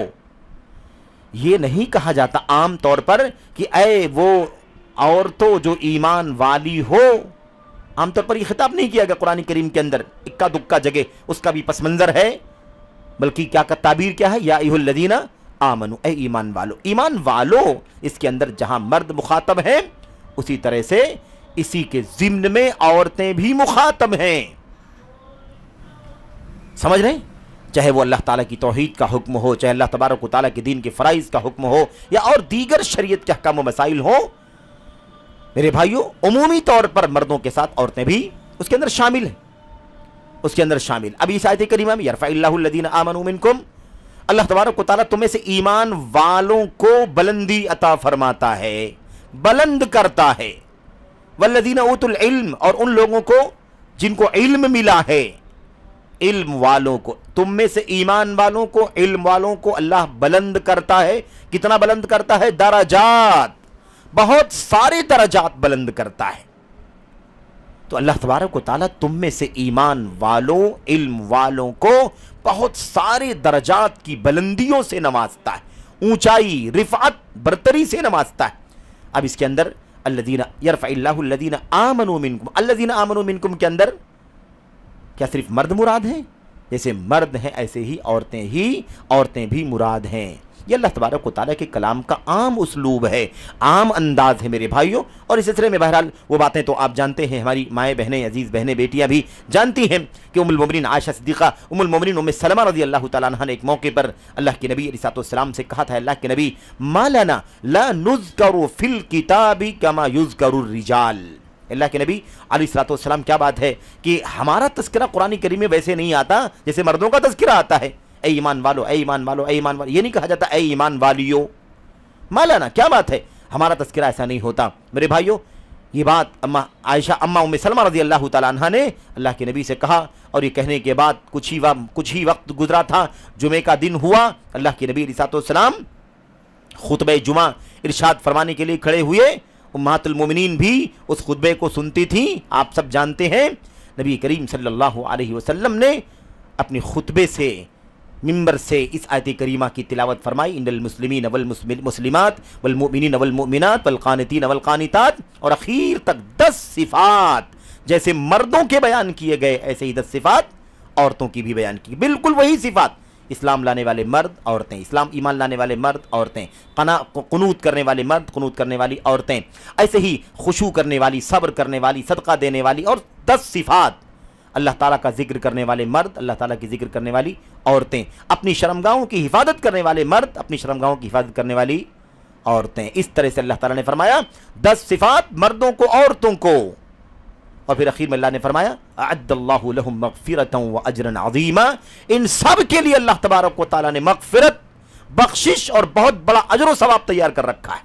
یہ نہیں کہا جاتا عام طور پر کہ اے وہ عورتوں جو ایمان والی ہو، عام طور پر یہ خطاب نہیں کیا گیا قرآن کریم کے اندر، اکا دکا جگہ اس کا بھی پس منظر ہے، بلکہ کیا کا تعبیر کیا ہے، یا ایھا الذین آمنوا، اے ایمان والو۔ ایمان والو اس کے اندر جہاں مرد مخاطب ہیں، اسی طرح سے اسی کے ضمن میں عورتیں بھی مخاطب ہیں۔ سمجھ رہے ہیں؟ چاہے وہ اللہ تعالیٰ کی توحید کا حکم ہو، چاہے اللہ تبارک و تعالیٰ کے دین کے فرائض کا حکم ہو، یا اور دیگر شریعت کے احکام و مسائل ہو، میرے بھائیوں عمومی طور پر مردوں کے ساتھ عورتیں بھی اس کے اندر شامل ہیں، اس کے اندر شامل۔ اب اس آیت کریمہ میں یرفع اللہ الذین آمنوا منکم، اللہ تبارک و تعالیٰ تمہیں سے ایمان والوں کو بلندی عطا فرماتا ہے، بلند کرتا ہے، والذین اوتوا العلم، اور ان لوگوں کو جن کو علم ملا ہے، علم والوں کو، تم میں سے ایمان والوں کو، علم والوں کو اللہ بلند کرتا ہے۔ کتنا بلند کرتا ہے؟ درجات، بہت سارے درجات بلند کرتا ہے۔ تو اللہ تبارک و تعالیٰ تم میں سے ایمان والوں، علم والوں کو بہت سارے درجات کی بلندیوں سے نوازتا ہے، اونچائی، رفعت، برتری سے نوازتا ہے۔ اب اس کے اندر الذین یرفع اللہ الذین آمنوا منکم، الذین آمنوا منکم کے اندر کیا صرف مرد مراد ہیں؟ جیسے مرد ہیں ایسے ہی عورتیں بھی مراد ہیں۔ یہ اللہ تبارک و تعالیٰ کے کلام کا عام اسلوب ہے، عام انداز ہے میرے بھائیوں۔ اور اس سلسلے میں بہرحال وہ باتیں تو آپ جانتے ہیں، ہماری مائیں بہنیں، عزیز بہنیں، بیٹیاں بھی جانتی ہیں کہ ام المومنین عائشہ صدیقہ، ام المومنین ام سلمہ رضی اللہ تعالیٰ عنہا نے ایک موقع پر اللہ کے نبی علیہ السلام سے کہا تھا، اللہ کے نبی ما لنا لا نذکر فی الکتاب کما یذکر الرجال، اللہ کے نبی علیہ السلام کیا بات ہے کہ ہمارا تذکرہ قرآن کریم میں ویسے نہیں آتا جیسے مردوں کا تذکرہ آتا ہے، اے ایمان والو، اے ایمان والو، اے ایمان والو، یہ نہیں کہا جاتا اے ایمان والیو، مالانا، کیا بات ہے، ہمارا تذکرہ ایسا نہیں ہوتا۔ میرے بھائیوں یہ بات عائشہ ام سلمہ رضی اللہ تعالیٰ عنہ نے اللہ کے نبی سے کہا، اور یہ کہنے کے بعد کچھ ہی وقت گزرا تھا، جمعے کا دن ہوا، اللہ کے نبی علیہ السلام خطبہ جمعہ ارشاد فرمانے کے لیے کھڑے ہوئے، امہات المومنین بھی اس خطبے کو سنتی تھیں، آپ سب جانتے ہیں۔ نبی کریم صلی اللہ علیہ وسلم نے اپنے خطبے سے منبر سے اس آیت کریمہ کی تلاوت فرمائی، ان المسلمین والمسلمات والمؤمنین والمؤمنات والقانتین والقانتات، اور اخیر تک 10 صفات جیسے مردوں کے بیان کیے گئے ایسے ہی 10 صفات عورتوں کی بھی بیان کی، بالکل وہی صفات، اسلام لانے والے مرد عورتیں، اسلام ایمان لانے والے مرد عورتیں، قنوت کرنے والے مرد، قنوت کرنے والی عورتیں، ایسے ہی خشوع کرنے والی، صبر کرنے والی، صدقہ دینے والی، اور 10 صفات اللہ تعالیٰ کا ذکر کرنے والے مرد، اللہ تعالیٰ کی ذکر کرنے والی عورتیں، اپنی شرمگاہوں کی حفاظت کرنے والے مرد، اپنی شرمگاہوں کی حفاظت کرنے والی عورتیں۔ اس طرح سے اللہ تعالیٰ نے فرمایا 10 صفات مردوں کو عورتوں کو، اور پھر اخیر میں اللہ نے فرمایا اعد اللہ لہم مغفرۃ واجرا عظیما، ان سب کے لیے اللہ تبارک و تعالیٰ نے مغفرت، بخشش اور بہت بڑا اجر و ثواب تیار کر رکھا ہے۔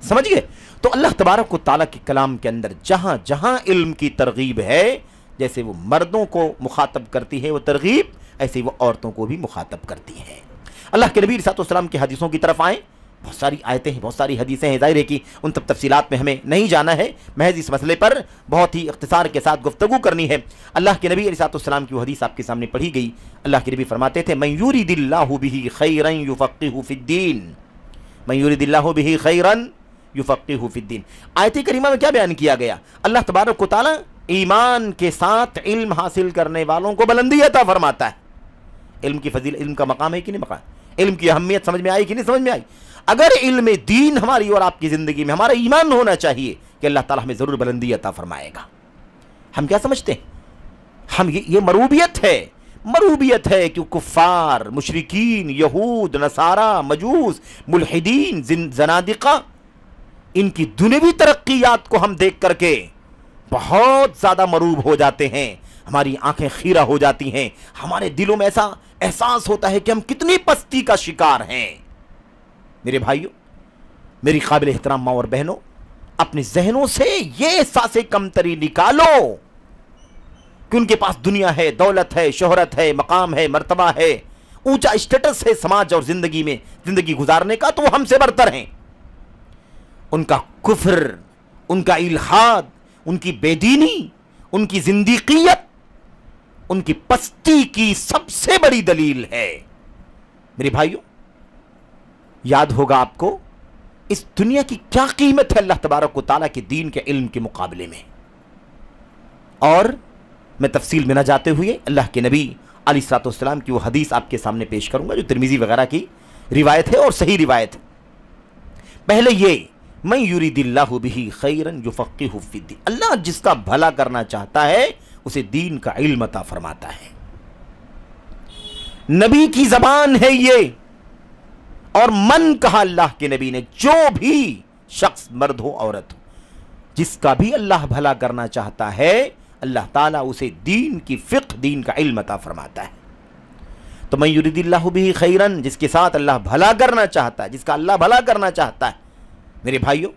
سمجھ گئے؟ تو اللہ تبارک و تعالیٰ کے کلام کے اندر جہاں جہاں علم کی ترغیب ہے، جیسے وہ مردوں کو مخاطب کرتی ہے وہ ترغیب، ایسے وہ عورتوں کو بھی مخاطب کرتی ہے۔ اللہ کے نبی علیہ الصلوۃ والسلام کی حدیثوں کی طرف آئیں، بہت ساری آیتیں ہیں، بہت ساری حدیثیں ہیں، ظاہر ہے کہ ان تب تفصیلات میں ہمیں نہیں جانا ہے، محض اس مسئلے پر بہت ہی اختصار کے ساتھ گفتگو کرنی ہے۔ اللہ کے نبی علیہ الصلوۃ والسلام کی وہ حدیث آپ کے سامنے پڑھی گئی، اللہ کے نبی فرماتے تھے من یرید اللہ بہ خیرا یفقہہ فی الدین، من یرید اللہ بہ خیرا یفقہہ فی الدین۔ آیت کریمہ میں کیا بیان کیا گیا؟ اللہ تبارک و تعالیٰ ایمان کے ساتھ علم حاصل کرنے والوں کو بلندی عطا فرماتا ہے۔ علم کی فضیلت، علم کا مقام ہے کہ نہیں مقام؟ علم کی اہمیت سمجھ میں آئی کہ نہیں سمجھ میں آئی؟ اگر علم دین ہماری اور آپ کی زندگی میں، ہمارا ایمان ہونا چاہیے کہ اللہ تعالیٰ ہمیں ضرور بلندی عطا فرمائے گا۔ ہم کیا سمجھتے ہیں؟ ہم یہ مروبیت ہے کہ کفار، مشرکین، یہود، نصارہ، مجوس، ملحدین، زنادقہ، ان کی دنیوی ترقیات کو ہم دیکھ کر کے بہت زیادہ مروب ہو جاتے ہیں، ہماری آنکھیں خیرہ ہو جاتی ہیں، ہمارے دلوں میں ایسا احساس ہوتا ہے کہ ہم کتنی پستی کا شکار ہیں۔ میرے بھائیوں، میری قابل احترام ماں اور بہنوں، اپنے ذہنوں سے یہ احساس کمتری نکالو کہ ان کے پاس دنیا ہے، دولت ہے، شہرت ہے، مقام ہے، مرتبہ ہے، اونچا اسٹیٹس ہے سماج اور زندگی میں زندگی گزارنے کا، تو وہ ہم سے برتر ہیں۔ ان کا کفر، ان کا الحاد، ان کی بے دینی، ان کی زندیقیت، ان کی پستی کی سب سے بڑی دلیل ہے۔ میرے بھائیوں، یاد ہوگا آپ کو اس دنیا کی کیا قیمت ہے اللہ تبارک و تعالیٰ کے دین کے علم کے مقابلے میں۔ اور میں تفصیل میں نہ جاتے ہوئے اللہ کے نبی علیہ الصلوۃ والسلام کی وہ حدیث آپ کے سامنے پیش کروں گا جو ترمذی وغیرہ کی روایت ہے اور صحیح روایت ہے۔ پہلے یہ من یرید اللہ بہ خیرا یفقہہ فی الدین، اللہ جس کا بھلا کرنا چاہتا ہے اسے دین کا علم عطا فرماتا ہے۔ نبی کی زبان ہے یہ، اور من کہا اللہ کے نبی نے، جو بھی شخص مرد ہو عورت ہو جس کا بھی اللہ بھلا کرنا چاہتا ہے اللہ تعالیٰ اسے دین کی فقہ، دین کا علم عطا فرماتا ہے۔ تو من یرید اللہ بہ خیرا، جس کے ساتھ اللہ بھلا کرنا چاہتا ہے، جس کا اللہ بھلا کرنا چاہتا ہے، میرے بھائیوں،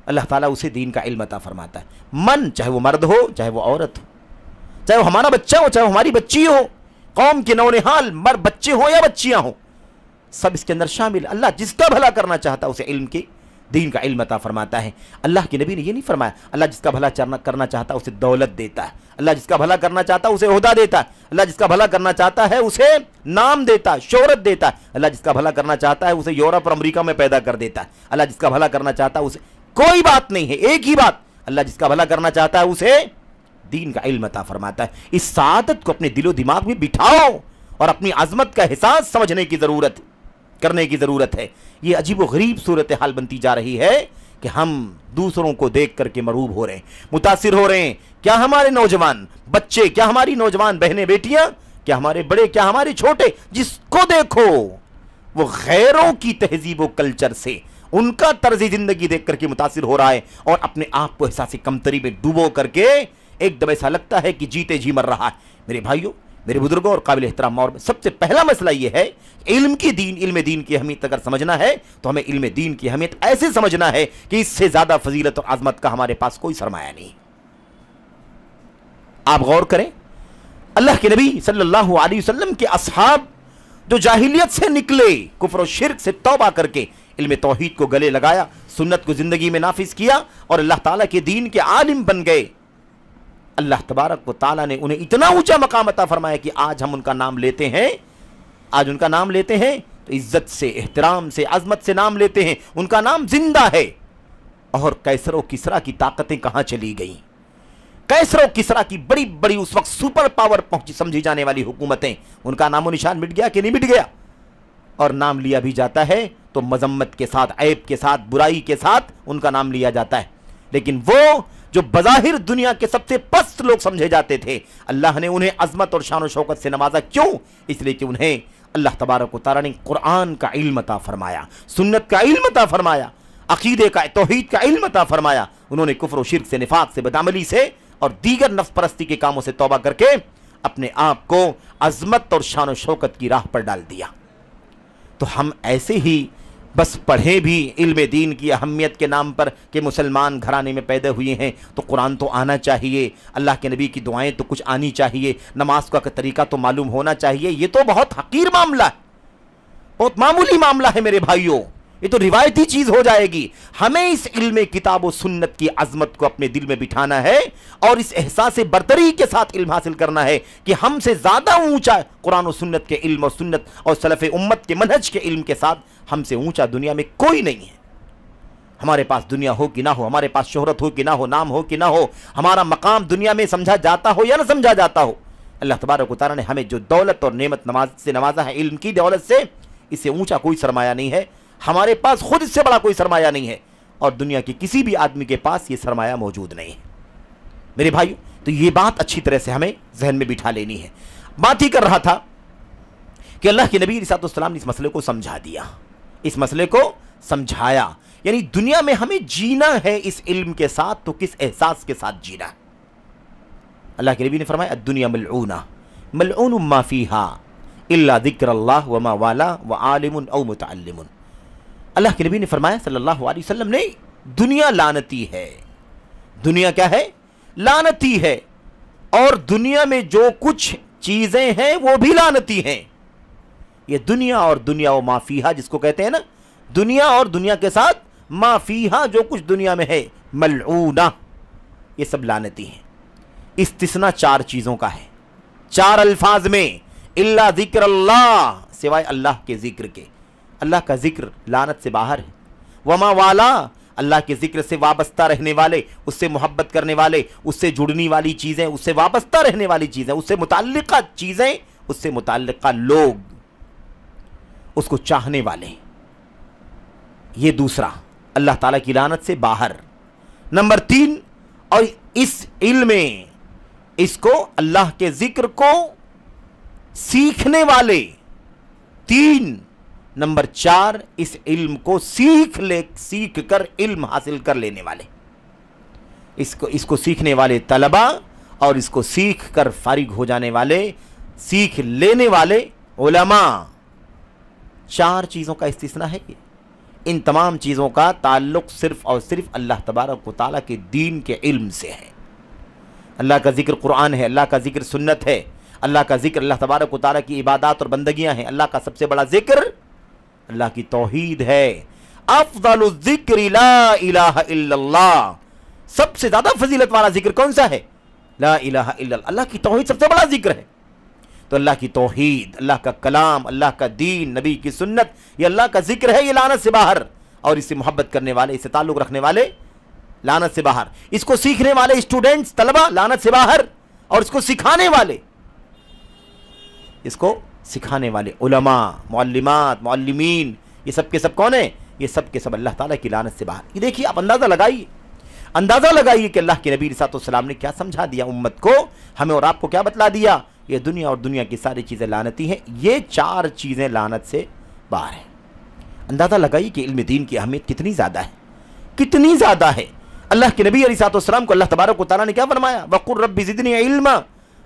اللہ تعالیٰ اسے دین کا علم عطا فرماتا ہے۔ من، چاہے وہ مرد ہو چاہے وہ عورت ہو، چاہے وہ ہمارا بچہ ہو چاہے وہ ہماری بچی ہو، قوم کے نونہال بچے ہوں یا بچیاں ہوں، سب اس کے اندر شامل۔ اللہ جس کا بھلا کرنا چاہتا ہے اسے علم کی، دین کا علم عطا فرماتا ہے۔ اللہ کے نبی نے یہ نہیں فرمایا اللہ جس کا بھلا کرنا چاہتا ہے اسے دولت دیتا ہے، اللہ جس کا بھلا کرنا چاہتا ہے اسے عہدہ دیتا ہے، اللہ جس کا بھلا کرنا چاہتا ہے اسے نام دیتا ہے، شہرت دیتا ہے، اللہ جس کا بھلا کرنا چاہتا ہے اسے یورپ اور امریکہ میں پیدا کر دیتا ہے، اللہ جس کا بھلا کرنا چاہتا ہے اسے، کوئی بات نہیں ہے، ایک ہی بات، اللہ جس کا بھلا کرنا چاہتا ہے اسے دین کا علم عطا فرماتا ہے۔ اس سعادت کو اپنے دل و دماغ میں بٹھاؤ اور اپنی عظمت کا احساس سمجھنے کی ضرورت کرنے کی ضرورت ہے۔ یہ عجیب و غریب صورتحال بنتی جا رہی ہے کہ ہم دوسروں کو دیکھ کر کے مروب ہو رہے ہیں، متاثر ہو رہے ہیں۔ کیا ہمارے نوجوان بچے، کیا ہماری نوجوان بہنیں بیٹیاں، کیا ہمارے بڑے، کیا ہمارے چھوٹے، جس کو دیکھو وہ غیروں کی تہذیب و کلچر سے، ان کا طرز زندگی دیکھ کر کے متاثر ہو رہا ہے اور اپنے آپ کو احساس کمتری میں ڈوبو کر کے ایک دم ایسا لگتا ہے کہ جیتے جی مر رہا ہے۔ میرے بھائیوں، میرے بزرگوں اور قابل احترام، اور سب سے پہلا مسئلہ یہ ہے علم دین کی اہمیت اگر سمجھنا ہے تو ہمیں علم دین کی اہمیت ایسے سمجھنا ہے کہ اس سے زیادہ فضیلت اور عظمت کا ہمارے پاس کوئی سرمایہ نہیں۔ آپ غور کریں، اللہ کے نبی صلی اللہ علیہ وسلم کے اصحاب جو جاہلیت سے نکلے، کفر و شرک سے توبہ کر کے علم توحید کو گلے لگایا، سنت کو زندگی میں نافذ کیا اور اللہ تعالیٰ کے دین کے عالم بن گئے۔ اللہ تبارک و تعالیٰ نے انہیں اتنا اونچا مقام عطا فرمایا کہ آج ہم ان کا نام لیتے ہیں، آج ان کا نام لیتے ہیں تو عزت سے، احترام سے، عظمت سے نام لیتے ہیں، ان کا نام زندہ ہے۔ اور کیسر و کسریٰ کی طاقتیں کہاں چلی گئیں؟ کیسر و کسریٰ کی بڑی بڑی اس وقت سپر پاور پہنچی سمجھی جانے والی حکومتیں، ان کا نام و نشان مٹ گیا کہ نہیں مٹ گیا؟ اور نام لیا بھی جاتا ہے تو مذمت کے ساتھ، عیب کے ساتھ، برائی کے ساتھ ان کا نام لیا جاتا ہے۔ لیکن وہ جو بظاہر دنیا کے سب سے پست لوگ سمجھے جاتے تھے، اللہ نے انہیں عظمت اور شان و شوکت سے نوازا۔ کیوں؟ اس لیے کہ انہیں اللہ تبارک و تعالیٰ نے قرآن کا علم عطا فرمایا، سنت کا علم عطا فرمایا، عقیدے کا، توحید کا علم عطا فرمایا۔ انہوں نے کفر و شرک سے، نفاق سے، بدعملی سے اور دیگر نفس پرستی کے کاموں سے توبہ کر کے اپنے آپ کو عظمت اور شان و شوکت کی راہ پر ڈال دیا۔ تو ہم ایسے ہی بس پڑھیں بھی علم دین کی اہمیت کے نام پر کہ مسلمان گھرانے میں پیدا ہوئے ہیں تو قرآن تو آنا چاہیے، اللہ کے نبی کی دعائیں تو کچھ آنی چاہیے، نماز کا طریقہ تو معلوم ہونا چاہیے، یہ تو بہت حقیر معاملہ ہے، بہت معمولی معاملہ ہے میرے بھائیوں، یہ تو روایتی چیز ہو جائے گی۔ ہمیں اس علم کتاب و سنت کی عظمت کو اپنے دل میں بٹھانا ہے اور اس احساس برتری کے ساتھ علم حاصل کرنا ہے کہ ہم سے زیادہ اونچا قرآن و سنت کے علم اور سنت اور سلف امت کے منہج کے علم کے ساتھ ہم سے اونچا دنیا میں کوئی نہیں ہے۔ ہمارے پاس دنیا ہو کہ نہ ہو، ہمارے پاس شہرت ہو کہ نہ ہو، نام ہو کہ نہ ہو، ہمارا مقام دنیا میں سمجھا جاتا ہو یا نہ سمجھا جاتا ہو، اللہ تبارک و تعالیٰ نے ہمیں جو دولت اور نعمت سے نوازا ہے، علم کی دولت سے، اس سے اونچا کوئی سرمایہ نہیں ہے۔ ہمارے پاس خود اس سے بڑا کوئی سرمایہ نہیں ہے اور دنیا کے کسی بھی آدمی کے پاس یہ سرمایہ موجود نہیں ہے۔ میرے بھائیو، تو یہ بات اچھی طرح سے ہمیں ذہن میں بٹھا لینی ہے۔ بات ہی کر رہا تھا کہ اللہ کے نبی علیہ السلام نے اس مسئلے کو سمجھا دیا، اس مسئلے کو سمجھایا، یعنی دنیا میں ہمیں جینا ہے اس علم کے ساتھ تو کس احساس کے ساتھ جینا ہے۔ اللہ کے نبی نے فرمایا الدنیا ملعونہ ملعون ما فیہا الا ذکر اللہ وما والا وعالم او متعلم۔ اللہ کے نبی نے فرمایا صلی اللہ علیہ وسلم نے، دنیا لعنتی ہے، دنیا کیا ہے؟ لعنتی ہے، اور دنیا میں جو کچھ چیزیں ہیں وہ بھی لعنتی ہیں۔ یہ دنیا اور دنیا و ما فیہا جس کو کہتے ہیں نا، دنیا اور دنیا کے ساتھ ما فیہا جو کچھ دنیا میں ہے، ملعونہ، یہ سب لعنتی ہیں۔ استثناء چار چیزوں کا ہے، چار الفاظ میں، الا ذکر اللہ، سوائے اللہ کے ذکر کے۔ اللہ کا ذکر لعنت سے باہر ہے۔ وما والا، اللہ کے ذکر سے وابستہ رہنے والے، اس سے محبت کرنے والے، اس سے جڑنی والی چیزیں، اس سے وابستہ رہنے والی چیزیں، اس سے متعلقہ چیزیں، اس سے متعلقہ لوگ، اس کو چاہنے والے، یہ دوسرا اللہ تعالیٰ کی لعنت سے باہر۔ نمبر 3، اور اس علم میں اس کو، اللہ کے ذکر کو سیکھنے والے، 3۔ نمبر 4، اس علم کو سیکھ کر علم حاصل کر لینے والے، اس کو سیکھنے والے طلباء اور اس کو سیکھ کر فارغ ہو جانے والے، سیکھ لینے والے علماء۔ 4 چیزوں کا استثناء ہے یہ۔ ان تمام چیزوں کا تعلق صرف اور صرف اللہ تبارک و تعالیٰ کے دین کے علم سے ہے۔ اللہ کا ذکر قرآن ہے، اللہ کا ذکر سنت ہے، اللہ کا ذکر اللہ تبارک و تعالیٰ کی عبادات اور بندگیاں ہیں۔ اللہ کا سب سے بڑا ذکر اللہ کی توحید ہے۔ افضل الذکر لا الہ الا اللہ، سب سے زیادہ فضیلت والا ذکر کون سا ہے؟ لا الہ الا اللہ، اللہ کی توحید سب سے بڑا ذکر ہے۔ تو اللہ کی توحید، اللہ کا کلام، اللہ کا دین، نبی کی سنت، یہ اللہ کا ذکر ہے، یہ لعنت سے باہر، اور اس سے محبت کرنے والے، اس سے تعلق رکھنے والے لعنت سے باہر، اس کو سیکھنے والے اسٹوڈنٹس، طلبہ لعنت سے باہر، اور اس کو سکھانے والے، اس کو سکھانے والے علماء، معلمات، معلمین، یہ سب کے سب کون ہیں؟ یہ سب کے سب اللہ تعالیٰ کی لعنت سے باہر۔ یہ دیکھیے، آپ اندازہ لگائیے کہ اللہ کے نبی علیہ السلام نے کیا سمجھا دیا امت کو، ہمیں اور آپ کو کیا بتلا دیا؟ یہ دنیا اور دنیا کی ساری چیزیں لعنتی ہیں، یہ 4 چیزیں لعنت سے باہر ہیں۔ اندازہ لگائیے کہ علم دین کی اہمیت کتنی زیادہ ہے، کتنی زیادہ ہے۔ اللہ کے نبی علیہ السلام کو اللہ تبارک و تعالیٰ نے کیا فرمایا؟ وَقُلْ رَبِّ زِدْنِي عِلْمًا،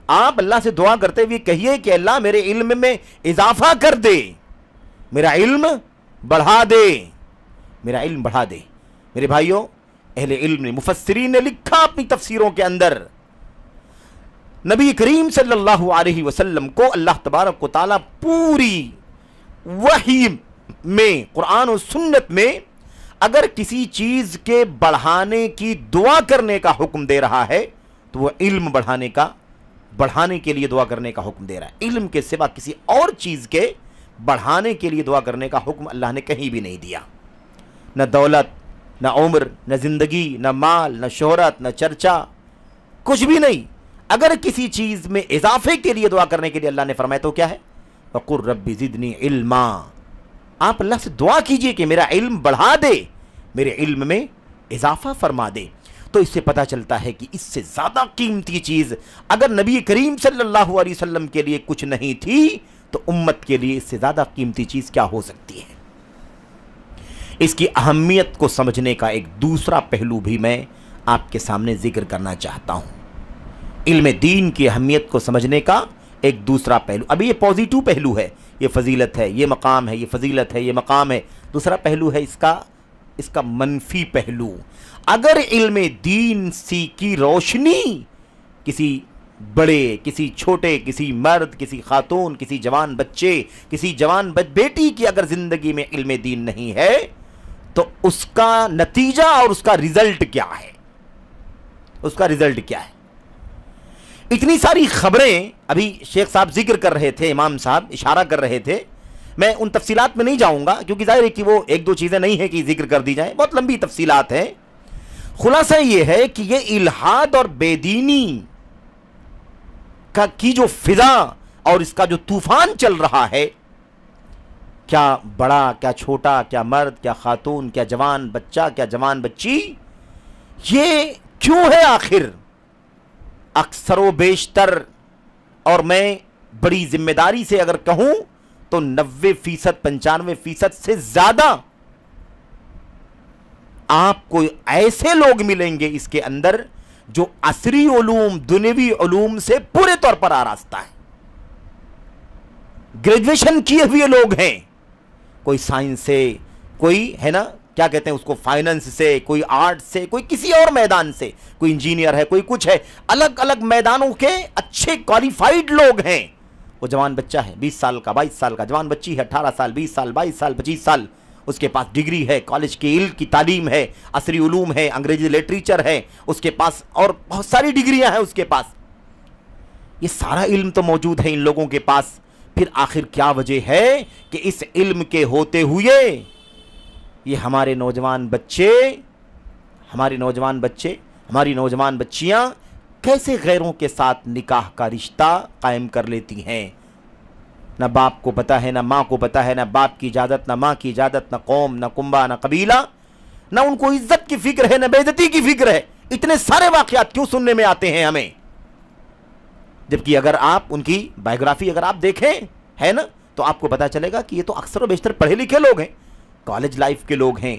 آپ اللہ سے دعا کرتے ہوئے کہیے کہ اللہ میرے علم میں اضافہ کر دے، میرا علم بڑھا دے، میرا علم بڑھا دے۔ میرے بھائیوں، اہل علم نے، مفسرین نے لکھا اپنی تفسیروں کے اندر، نبی کریم صلی اللہ علیہ وسلم کو اللہ تبارک و تعالیٰ پوری وحی میں، قرآن و سنت میں، اگر کسی چیز کے بڑھانے کی دعا کرنے کا حکم دے رہا ہے تو وہ علم بڑھانے کے لیے دعا کرنے کا حکم دے رہا ہے. علم کے سوا کسی اور چیز کے بڑھانے کے لیے دعا کرنے کا حکم اللہ نے کہیں بھی نہیں دیا. نہ دولت، نہ عمر، نہ زندگی، نہ مال، نہ شہرت، نہ چرچا، کچھ بھی نہیں. اگر کسی چیز میں اضافے کے لیے دعا کرنے کے لیے اللہ نے فرمایا تو کیا ہے؟ وَقُلْ رَبِّ زِدْنِي عِلْمًا. آپ اللہ سے دعا کیجئے کہ میرا علم بڑھا دے، میرے علم میں اضافہ فرما دے. تو اس سے پتہ چلتا ہے کہ اس سے زیادہ قیمتی چیز اگر نبی کریم صلی اللہ علیہ وسلم کے لیے کچھ نہیں تھی تو امت کے لیے اس سے زیادہ قیمتی چیز کیا ہو سکتی ہے. اس کی اہمیت کو سمجھنے کا ایک دوسرا پہلو بھی میں آپ کے سامنے ذکر کرنا چاہتا ہوں. علم دین کی اہمیت کو سمجھنے کا ایک دوسرا پہلو. ابھی یہ پازیٹو پہلو ہے، یہ فضیلت ہے، یہ مقام ہے، یہ فضیلت ہے، یہ مقام ہے. دوسرا پہلو ہے اس کا منفی پہلو. اگر علم دین کی روشنی کسی بڑے، کسی چھوٹے، کسی مرد، کسی خاتون، کسی جوان بچے، کسی جوان بیٹی کی اگر زندگی میں علم دین نہیں ہے تو اس کا نتیجہ اور اس کا رزلٹ کیا ہے؟ اس کا رزلٹ کیا ہے؟ اتنی ساری خبریں ابھی شیخ صاحب ذکر کر رہے تھے، امام صاحب اشارہ کر رہے تھے. میں ان تفصیلات میں نہیں جاؤں گا کیونکہ ظاہر ہے کہ وہ ایک دو چیزیں نہیں ہیں کہ ذکر کر دی جائیں، بہت لمبی تفصیلات ہیں. خلاصہ یہ ہے کہ یہ الحاد اور بے دینی کی جو فضا اور اس کا جو طوفان چل رہا ہے، کیا بڑا، کیا چھوٹا، کیا مرد، کیا خاتون، کیا جوان بچہ، کیا جوان بچی، یہ کیوں ہے آخر؟ اکثر و بیشتر، اور میں بڑی ذمہ داری سے اگر کہوں تو 90%، 95% سے زیادہ آپ کو ایسے لوگ ملیں گے اس کے اندر جو عصری علوم، دنیوی علوم سے پورے طور پر آراستہ ہے. گریجویشن کیے ہوئے لوگ ہیں، کوئی سائنس سے، کوئی ہے نا کیا کہتے ہیں اس کو، فائننس سے، کوئی آرٹ سے، کوئی کسی اور میدان سے، کوئی انجینئر ہے، کوئی کچھ ہے. الگ الگ میدانوں کے اچھے کوالیفائیڈ لوگ ہیں. وہ جوان بچہ ہے 20 سال کا، 22 سال کا، جوان بچی ہے 18 سال، 20 سال، 22 سال، 25 سال، اس کے پاس ڈگری ہے، کالج کی علم کی تعلیم ہے، عصری علوم ہے، انگریزی لٹریچر ہے اس کے پاس، اور بہت ساری ڈگریاں ہیں اس کے پاس. یہ سارا علم تو موجود ہے ان لوگوں کے پاس. پھر آخر کیا وجہ ہے کہ اس علم کے ہوتے ہوئے یہ ہمارے نوجوان بچے، ہماری نوجوان بچیاں کیسے غیروں کے ساتھ نکاح کا رشتہ قائم کر لیتی ہیں؟ نہ باپ کو پتہ ہے، نہ ماں کو پتہ ہے، نہ باپ کی اجازت، نہ ماں کی اجازت، نہ قوم، نہ کنبہ، نہ قبیلہ، نہ ان کو عزت کی فکر ہے، نہ بے عزتی کی فکر ہے. اتنے سارے واقعات کیوں سننے میں آتے ہیں ہمیں؟ جبکہ اگر آپ ان کی بائیوگرافی اگر آپ دیکھیں ہے نا تو آپ کو پتہ چلے گا کہ یہ تو اکثر و بیشتر پڑھے لکھے لوگ ہیں، کالج لائف کے لوگ ہیں،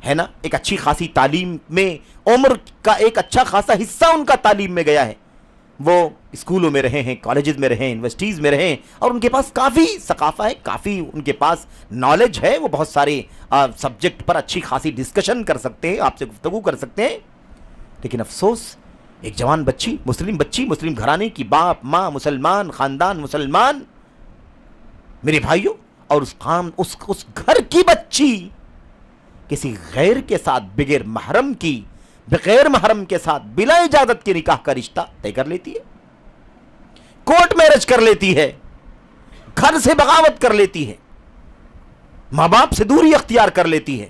ہے نا، ایک اچھی خاصی تعلیم میں، عمر کا ایک اچھا خاصا حصہ ان کا تعلیم میں گیا ہے. وہ اسکولوں میں رہے ہیں، کالجز میں رہے ہیں، یونیورسٹیز میں رہے ہیں، اور ان کے پاس کافی ثقافت ہے، کافی ان کے پاس نالج ہے. وہ بہت سارے سبجیکٹ پر اچھی خاصی ڈسکشن کر سکتے ہیں، آپ سے گفتگو کر سکتے ہیں. لیکن افسوس، ایک جوان بچی، مسلم گھرانے کی، باپ ماں مسلمان، خاندان مسلمان، میرے بھائیوں، اور اس گھر کی بچی کسی غیر کے ساتھ بغیر محرم کے ساتھ بلا اجازت کے نکاح کا رشتہ طے کر لیتی ہے، کورٹ میرج کر لیتی ہے، گھر سے بغاوت کر لیتی ہے، ماں باپ سے دوری اختیار کر لیتی ہے.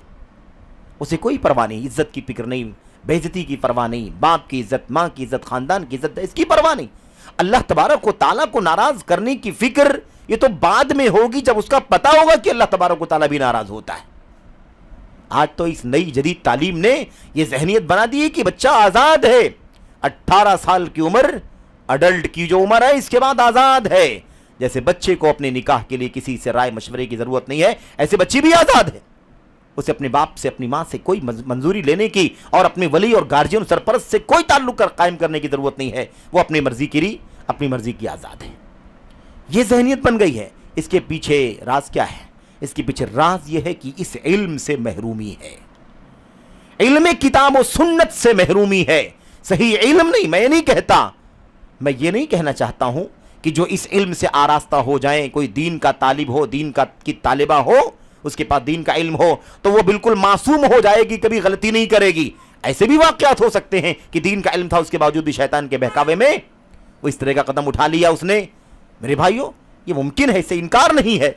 اسے کوئی پرواہ نہیں، عزت کی فکر نہیں، بے عزتی کی پرواہ نہیں، باپ کی عزت، ماں کی عزت، خاندان کی عزت، اس کی پرواہ نہیں. اللہ تبارک و تعالیٰ کو ناراض کرنے کی فکر یہ تو بعد میں ہوگی جب اس کا پتہ ہوگا کہ اللہ تبارک و تعالیٰ بھی ناراض ہوتا ہے. آج تو اس نئی جدید تعلیم نے یہ ذہنیت بنا دی ہے کہ بچہ آزاد ہے. 18 سال کی عمر، اڈلٹ کی جو عمر ہے، اس کے بعد آزاد ہے. جیسے بچے کو اپنے نکاح کے لیے کسی سے رائے مشورے کی ضرورت نہیں ہے، ایسے بچی بھی آزاد ہے. اسے اپنے باپ سے، اپنی ماں سے کوئی منظوری لینے کی اور اپنے ولی اور گارجین سرپرست سے کوئی تعلق قائم کرنے کی ضرورت نہیں ہے. وہ اپنی مرضی کی آزاد ہے. یہ ذہنیت بن گئی ہے. اس کے پیچھے راز کیا ہے؟ اس کے پیچھے راز یہ ہے کہ اس علم سے محرومی ہے، علم کتاب و سنت سے محرومی ہے. صحیح علم نہیں، میں یہ نہیں کہنا چاہتا ہوں کہ جو اس علم سے آراستہ ہو جائیں، کوئی دین کا طالب ہو، کی طالبہ ہو، اس کے پاس دین کا علم ہو تو وہ بالکل معصوم ہو جائے گی، کبھی غلطی نہیں کرے گی. ایسے بھی واقعات ہو سکتے ہیں کہ دین کا علم تھا، اس کے باوجود بھی شیطان کے بہکاوے میں وہ اس طرح کا قدم اٹھا لیا اس نے۔ میرے بھائیوں یہ ممکن ہے، اس سے انکار نہیں ہے،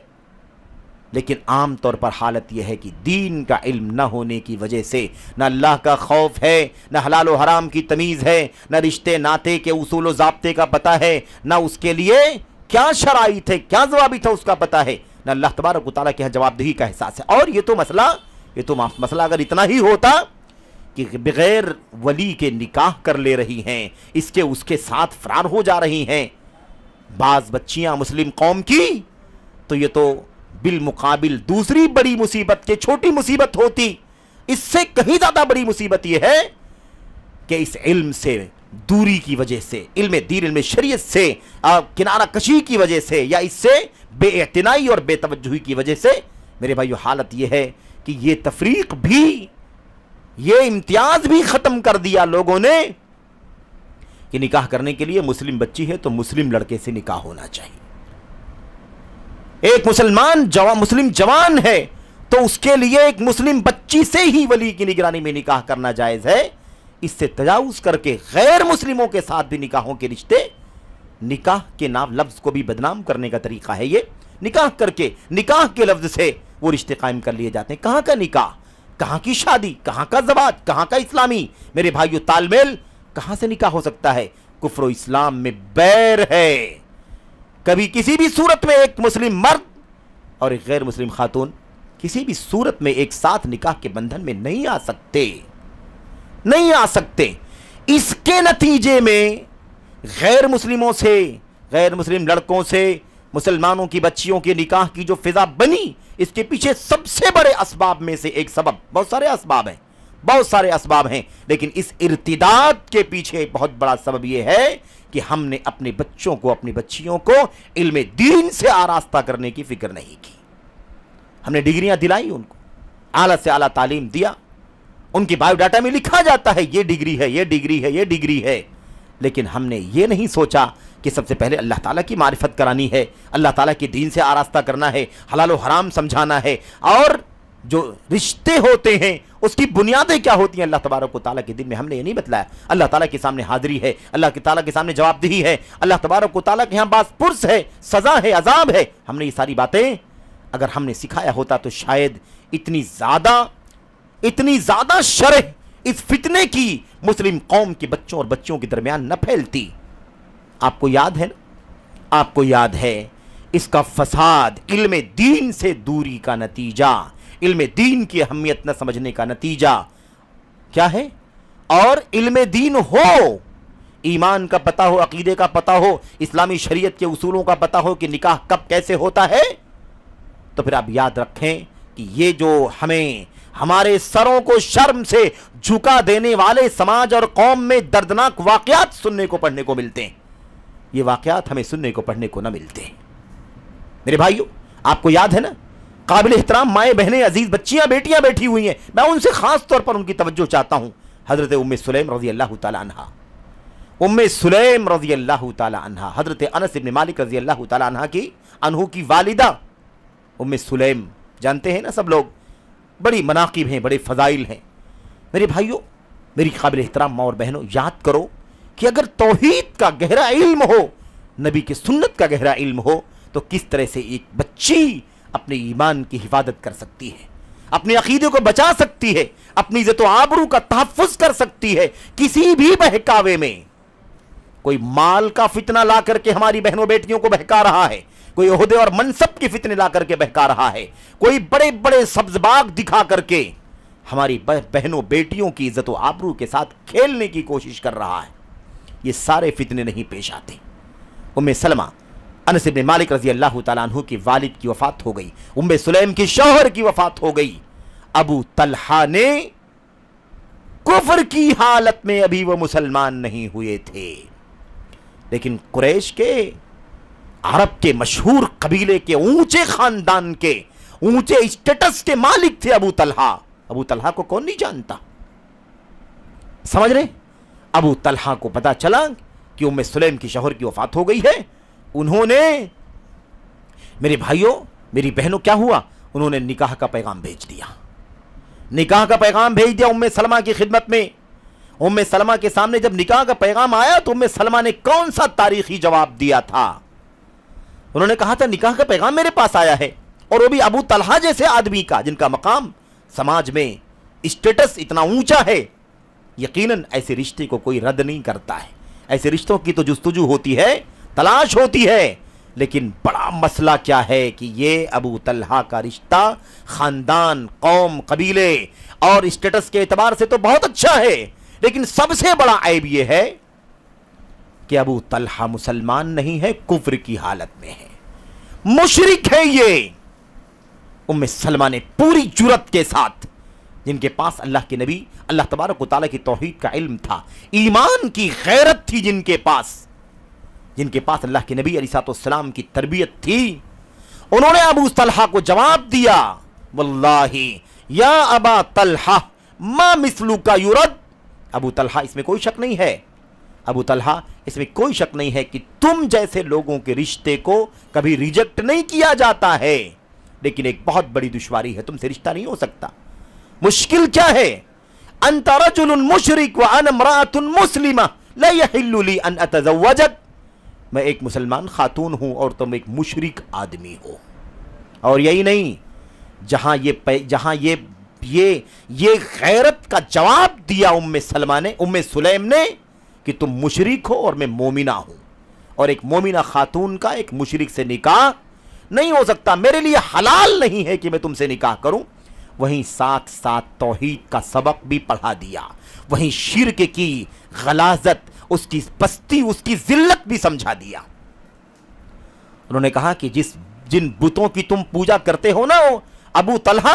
لیکن عام طور پر حالت یہ ہے کہ دین کا علم نہ ہونے کی وجہ سے نہ اللہ کا خوف ہے، نہ حلال و حرام کی تمیز ہے، نہ رشتے ناطے کے اصول و ضابطے کا پتہ ہے، نہ اس کے لیے کیا شرائط ہے، کیا ضوابط ہے اس کا پتہ ہے، نہ اللہ تبارک و تعالیٰ کے جواب دہی کا احساس ہے۔ اور یہ تو مسئلہ اگر اتنا ہی ہوتا کہ بغیر ولی کے نکاح کر لے رہی ہیں، اس کے ساتھ فرار ہو جا رہی ہیں بعض بچیاں مسلم قوم کی، تو یہ تو بالمقابل دوسری بڑی مصیبت کے چھوٹی مصیبت ہوتی۔ اس سے کہیں زیادہ بڑی مصیبت یہ ہے کہ اس علم سے دوری کی وجہ سے، علم دین علم شریعت سے کنارہ کشی کی وجہ سے، یا اس سے بے اعتنائی اور بے توجہی کی وجہ سے میرے بھائیو حالت یہ ہے کہ یہ تفریق بھی، یہ امتیاز بھی ختم کر دیا لوگوں نے کہ نکاح کرنے کے لیے مسلم بچی ہے تو مسلم لڑکے سے نکاح ہونا چاہیے، ایک مسلم جوان ہے تو اس کے لیے ایک مسلم بچی سے ہی ولی کی نگرانی میں نکاح کرنا جائز ہے۔ اس سے تجاوز کر کے غیر مسلموں کے ساتھ بھی نکاحوں کے رشتے، نکاح کے نام لفظ کو بھی بدنام کرنے کا طریقہ ہے یہ، نکاح کر کے نکاح کے لفظ سے وہ رشتے قائم کر لیے جاتے ہیں۔ کہاں کا نکاح، کہاں کی شادی، کہاں کا زواج، کہاں کا اسلامی میرے بھائیو تال میل، کہاں سے نکاح ہو سکتا ہے؟ کفر و اسلام میں بیر ہے۔ کبھی کسی بھی صورت میں ایک مسلم مرد اور ایک غیر مسلم خاتون کسی بھی صورت میں ایک ساتھ نکاح کے بندھن میں نہیں آ سکتے۔ اس کے نتیجے میں غیر مسلموں سے، غیر مسلم لڑکوں سے مسلمانوں کی بچیوں کے نکاح کی جو فضا بنی، اس کے پیچھے سب سے بڑے اسباب میں سے ایک سبب، بہت سارے اسباب ہیں، لیکن اس ارتداد کے پیچھے بہت بڑا سبب یہ ہے کہ ہم نے اپنے بچوں کو، اپنی بچیوں کو علم دین سے آراستہ کرنے کی فکر نہیں کی۔ ہم نے ڈگریاں دلائی ان کو، اعلیٰ سے اعلیٰ تعلیم دیا، ان کی بایو ڈاٹا میں لکھا جاتا ہے یہ ڈگری ہے، یہ ڈگری ہے، یہ ڈگری ہے، لیکن ہم نے یہ نہیں سوچا کہ سب سے پہلے اللہ تعالیٰ کی معرفت کرانی ہے، اللہ تعالیٰ کے دین سے آراستہ کرنا ہے، حلال و حرام سمجھانا ہے، اور جو رشتے ہوتے ہیں اس کی بنیادیں کیا ہوتی ہیں اللہ تبارک و تعالیٰ کے دین میں ہم نے یہ نہیں بتلایا۔ اللہ تعالیٰ کے سامنے حاضری ہے، اللہ تعالیٰ کے سامنے جواب دہی ہے، اللہ تبارک و تعالیٰ کے یہاں باز پرس ہے، سزا ہے، عذاب ہے۔ ہم نے یہ ساری باتیں اگر ہم نے سکھایا ہوتا تو شاید اتنی زیادہ شرح اس فتنے کی مسلم قوم کے بچوں اور بچیوں کے درمیان نہ پھیلتی۔ آپ کو یاد ہے نا، آپ کو یاد ہے اس کا فساد علم دین سے دوری کا نتیجہ، علم دین کی اہمیت نہ سمجھنے کا نتیجہ کیا ہے؟ اور علم دین ہو، ایمان کا پتہ ہو، عقیدے کا پتہ ہو، اسلامی شریعت کے اصولوں کا پتہ ہو کہ نکاح کب کیسے ہوتا ہے، تو پھر آپ یاد رکھیں کہ یہ جو ہمارے سروں کو شرم سے جھکا دینے والے سماج اور قوم میں دردناک واقعات سننے کو پڑھنے کو ملتے ہیں، یہ واقعات ہمیں سننے کو پڑھنے کو نہ ملتے ہیں۔ میرے بھائیو آپ کو یاد ہے نا، قابل احترام مائیں بہنیں عزیز بچیاں بیٹیاں بیٹھی ہوئی ہیں، میں ان سے خاص طور پر ان کی توجہ چاہتا ہوں۔ حضرت ام سلیم رضی اللہ تعالی عنہ، ام سلیم رضی اللہ تعالی عنہ، حضرت انس بن مالک رضی اللہ تعالی عنہ کی والدہ ام سلیم، جانتے ہیں نا سب لوگ، بڑی مناقب ہیں، بڑے فضائل ہیں۔ میرے بھائیو، میری قابل احترام ماں اور بہنوں، یاد کرو کہ اگر توحید کا گہرا علم ہو، نبی کی سنت کا گہرا علم ہو، تو کس طرح سے ایک بچی اپنے ایمان کی حفاظت کر سکتی ہے، اپنے عقیدے کو بچا سکتی ہے، اپنی عزت و آبرو کا تحفظ کر سکتی ہے کسی بھی بہکاوے میں۔ کوئی مال کا فتنہ لا کر کے ہماری بہنوں بیٹیوں کو بہکا رہا ہے، کوئی عہدے اور منصب کے فتنے لا کر کے بہکا رہا ہے، کوئی بڑے بڑے سبز باغ دکھا کر کے ہماری بہنوں بیٹیوں کی عزت و آبرو کے ساتھ کھیلنے کی کوشش کر رہا ہے، یہ سارے فتنے نہیں پیش آتے۔ ام سلمہ انس بن مالک رضی اللہ تعالیٰ عنہ کی والد کی وفات ہو گئی، ام سلیم کی شوہر کی وفات ہو گئی، ابو طلحہ نے کفر کی حالت میں ابھی وہ مسلمان نہیں ہوئے تھے، لیکن قریش کے، عرب کے مشہور قبیلے کے، اونچے خاندان کے، اونچے اسٹیٹس کے مالک تھے ابو طلحہ۔ ابو طلحہ کو کون نہیں جانتا؟ سمجھ رہے؟ ابو طلحہ کو پتا چلا کہ ام سلیم کی شوہر کی وفات ہو گئی ہے، انہوں نے، میرے بھائیوں میری بہنوں، کیا ہوا؟ انہوں نے نکاح کا پیغام بھیج دیا۔ نکاح کا پیغام بھیج دیا ام سلمہ کی خدمت میں. ام سلمہ کے سامنے جب نکاح کا پیغام آیا تو ام سلمہ نے کون سا تاریخی جواب دیا تھا؟ انہوں نے کہا تھا نکاح کا پیغام میرے پاس آیا ہے، اور وہ بھی ابو طلحہ جیسے آدمی کا جن کا مقام سماج میں اسٹیٹس اتنا اونچا ہے. یقیناً ایسے رشتے کو کوئی رد نہیں کرتا ہے. ایسے رشتوں کی تو جستجو ہوتی ہے، تلاش ہوتی ہے، لیکن بڑا مسئلہ کیا ہے کہ یہ ابو طلحہ کا رشتہ خاندان، قوم، قبیلے اور اسٹیٹس کے اعتبار سے تو بہت اچھا ہے، لیکن سب سے بڑا عیب یہ ہے کہ ابو طلحہ مسلمان نہیں ہے، کفر کی حالت میں ہے، مشرک ہے. یہ ام سلمہ نے پوری جرات کے ساتھ، جن کے پاس اللہ کے نبی، اللہ تبارک و تعالیٰ کی توحید کا علم تھا، ایمان کی غیرت تھی، جن کے پاس اللہ کے نبی علیہ السلام کی تربیت تھی، انہوں نے ابو طلحہ کو جواب دیا واللہ یا ابا طلحہ ما مثلک یرد. ابو طلحہ اس میں کوئی شک نہیں ہے، ابو طلحہ اس میں کوئی شک نہیں ہے کہ تم جیسے لوگوں کے رشتے کو کبھی ریجیکٹ نہیں کیا جاتا ہے، لیکن ایک بہت بڑی دشواری ہے، تم سے رشتہ نہیں ہو سکتا. مشکل کیا ہے؟ انت رجل مشرک وانا امرأة مسلمہ لا يحل لی ان اتزوجک. میں ایک مسلمان خاتون ہوں اور تم ایک مشرک آدمی ہو. اور یہی نہیں، جہاں یہ غیرت کا جواب دیا ام سلیم نے کہ تم مشرک ہو اور میں مومنہ ہوں، اور ایک مومنہ خاتون کا ایک مشرک سے نکاح نہیں ہو سکتا، میرے لیے حلال نہیں ہے کہ میں تم سے نکاح کروں. وہیں ساتھ ساتھ توحید کا سبق بھی پڑھا دیا، وہیں شرک کی غلاظت، اس کی پستی، اس کی ذلت بھی سمجھا دیا. انہوں نے کہا کہ جن بتوں کی تم پوجا کرتے ہو نا ابو طلحہ،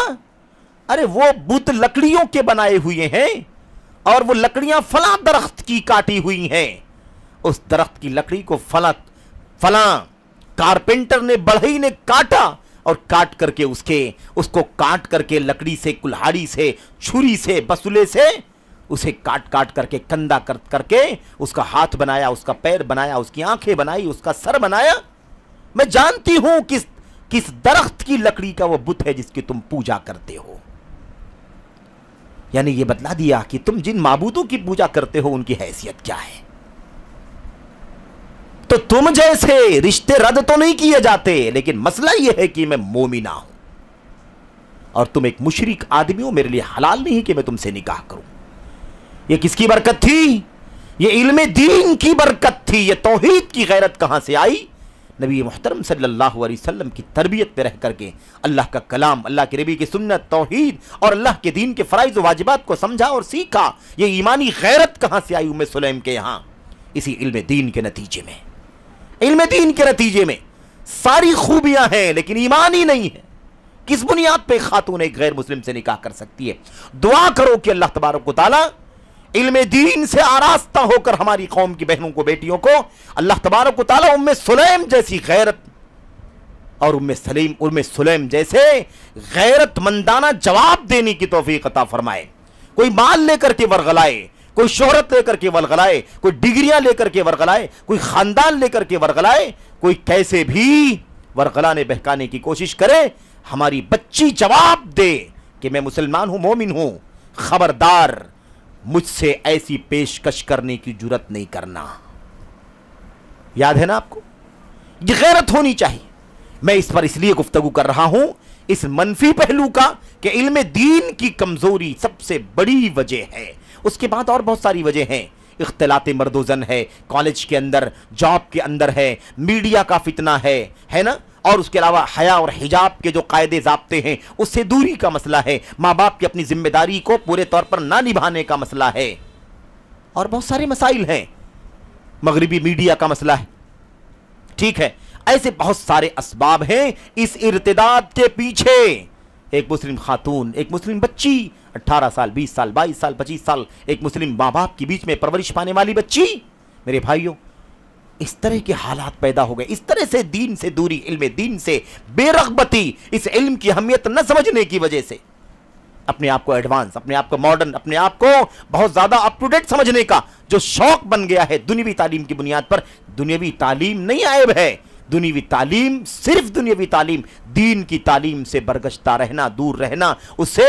ارے وہ بت لکڑیوں کے بنائے ہوئے ہیں، اور وہ لکڑیاں فلاں درخت کی کاٹی ہوئی ہیں. اس درخت کی لکڑی کو فلاں کارپینٹر نے، بڑھئی نے کاٹا، اور کاٹ کر کے اس کو کاٹ کر کے لکڑی سے، کلہاڑی سے، چھری سے، بسولے سے اسے کاٹ کر کے کندھا کر کے اس کا ہاتھ بنایا، اس کا پیر بنایا، اس کی آنکھیں بنائی، اس کا سر بنایا. میں جانتی ہوں کس درخت کی لکڑی کا وہ بت ہے جس کی تم پوجا کرتے ہو. یعنی یہ بتلا دیا کہ تم جن معبودوں کی پوجا کرتے ہو ان کی حیثیت کیا ہے. تو تم جیسے رشتے رد تو نہیں کیے جاتے، لیکن مسئلہ یہ ہے کہ میں مومنہ ہوں اور تم ایک مشرک آدمی ہو، میرے لیے حلال نہیں کہ میں تم سے نکاح کروں. یہ کس کی برکت تھی؟ یہ علم دین کی برکت تھی. یہ توحید کی غیرت کہاں سے آئی؟ نبی محترم صلی اللہ علیہ وسلم کی تربیت پہ رہ کر کے اللہ کا کلام، اللہ کے نبی کی سنت، توحید اور اللہ کے دین کے فرائض و واجبات کو سمجھا اور سیکھا. یہ ایمانی غیرت کہاں سے آئی ام سلیم کے یہاں؟ اسی علم دین کے نتیجے میں. علم دین کے نتیجے میں ساری خوبیاں ہیں لیکن ایمان ہی نہیں ہے. کس بنیاد پہ خاتون ایک غیر مسلم سے نکاح کر سکتی ہے؟ دعا کرو کہ اللہ تبارک و تعالی علم دین سے آراستہ ہو کر ہماری قوم کی بہنوں کو، بیٹیوں کو اللہ تبارک و تعالی ام سلیم جیسی غیرت اور ام سلیم جیسے غیرت مندانہ جواب دینے کی توفیق عطا فرمائے. کوئی مال لے کر کے ورغلائے، کوئی شہرت لے کر کے ورغلائے، کوئی ڈگریاں لے کر کے ورغلائے، کوئی خاندان لے کر کے ورغلائے، کوئی کیسے بھی ورغلانے بہکانے کی کوشش کرے، ہماری بچی جواب دے کہ میں مسلمان ہوں، مومن ہوں، خبردار مجھ سے ایسی پیشکش کرنے کی جرات نہیں کرنا. یاد ہے نا آپ کو؟ یہ غیرت ہونی چاہیے. میں اس پر اس لیے گفتگو کر رہا ہوں، اس منفی پہلو کا، کہ علم دین کی کمزوری سب سے بڑی وجہ ہے. اس کے بعد اور بہت ساری وجہ ہیں. اختلاط مرد و زن ہے کالج کے اندر، جاب کے اندر ہے، میڈیا کا فتنہ ہے نا، اور اس کے علاوہ حیا اور حجاب کے جو قاعدے ضابطے ہیں اس سے دوری کا مسئلہ ہے، ماں باپ کی اپنی ذمہ داری کو پورے طور پر نہ نبھانے کا مسئلہ ہے، اور بہت سارے مسائل ہیں. مغربی میڈیا کا مسئلہ ہے. ٹھیک ہے، ایسے بہت سارے اسباب ہیں اس ارتداد کے پیچھے. ایک مسلم خاتون، ایک مسلم بچی، 18 سال، 20 سال، 22 سال، 25 سال، ایک مسلم ماں باپ کے بیچ میں پرورش پانے والی بچی. میرے بھائیوں، اس طرح کے حالات پیدا ہو گئے، اس طرح سے دین سے دوری، علم دین سے بے رغبتی، اس علم کی اہمیت نہ سمجھنے کی وجہ سے اپنے آپ کو ایڈوانس، اپنے آپ کو ماڈرن، اپنے آپ کو بہت زیادہ اپ ٹو ڈیٹ سمجھنے کا جو شوق بن گیا ہے دنیاوی تعلیم کی بنیاد پر. دنیاوی تعلیم نہیں عیب ہے، دنیاوی تعلیم، صرف دنیاوی تعلیم، دین کی تعلیم سے برگشتہ رہنا، دور رہنا، اس سے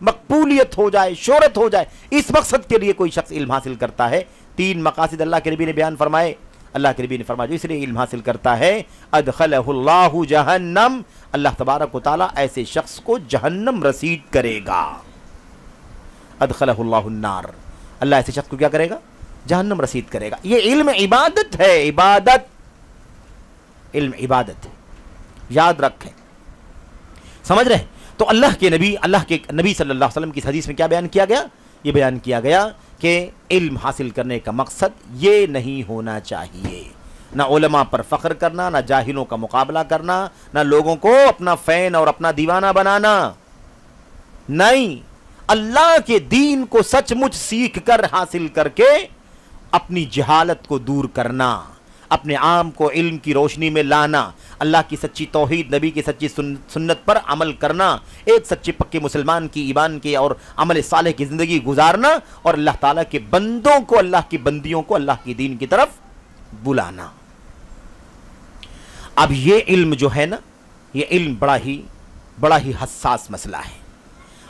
مقبولیت ہو جائے، شہرت ہو جائے، اس مقصد کے لیے کوئی شخص علم حاصل کرتا ہے، 3 مقاصد اللہ کے نبی نے بیان فرمائے. اللہ کے نبی نے فرمایا جو اس لیے علم حاصل کرتا ہے ادخلہ اللہ جہنم، اللہ تبارک و تعالیٰ ایسے شخص کو جہنم رسید کرے گا. ادخلہ اللہ النار، اللہ ایسے شخص کو کیا کرے گا؟ جہنم رسید کرے گا. یہ علم عبادت ہے، عبادت، علم عبادت ہے، یاد رکھیں. سمجھ رہے ہیں؟ تو اللہ کے نبی صلی اللہ علیہ وسلم کی حدیث میں کیا بیان کیا گیا؟ یہ بیان کیا گیا کہ علم حاصل کرنے کا مقصد یہ نہیں ہونا چاہیے نہ علماء پر فخر کرنا، نہ جاہلوں کا مقابلہ کرنا، نہ لوگوں کو اپنا فین اور اپنا دیوانہ بنانا. نہیں، اللہ کے دین کو سچ مچ سیکھ کر حاصل کر کے اپنی جہالت کو دور کرنا، اپنے عام کو علم کی روشنی میں لانا، اللہ کی سچی توحید، نبی کی سچی سنت پر عمل کرنا، ایک سچے پکے مسلمان کی ایمان کی اور عمل صالح کی زندگی گزارنا، اور اللہ تعالیٰ کے بندوں کو، اللہ کی بندیوں کو اللہ کی دین کی طرف بلانا. اب یہ علم جو ہے نا، یہ علم بڑا ہی حساس مسئلہ ہے،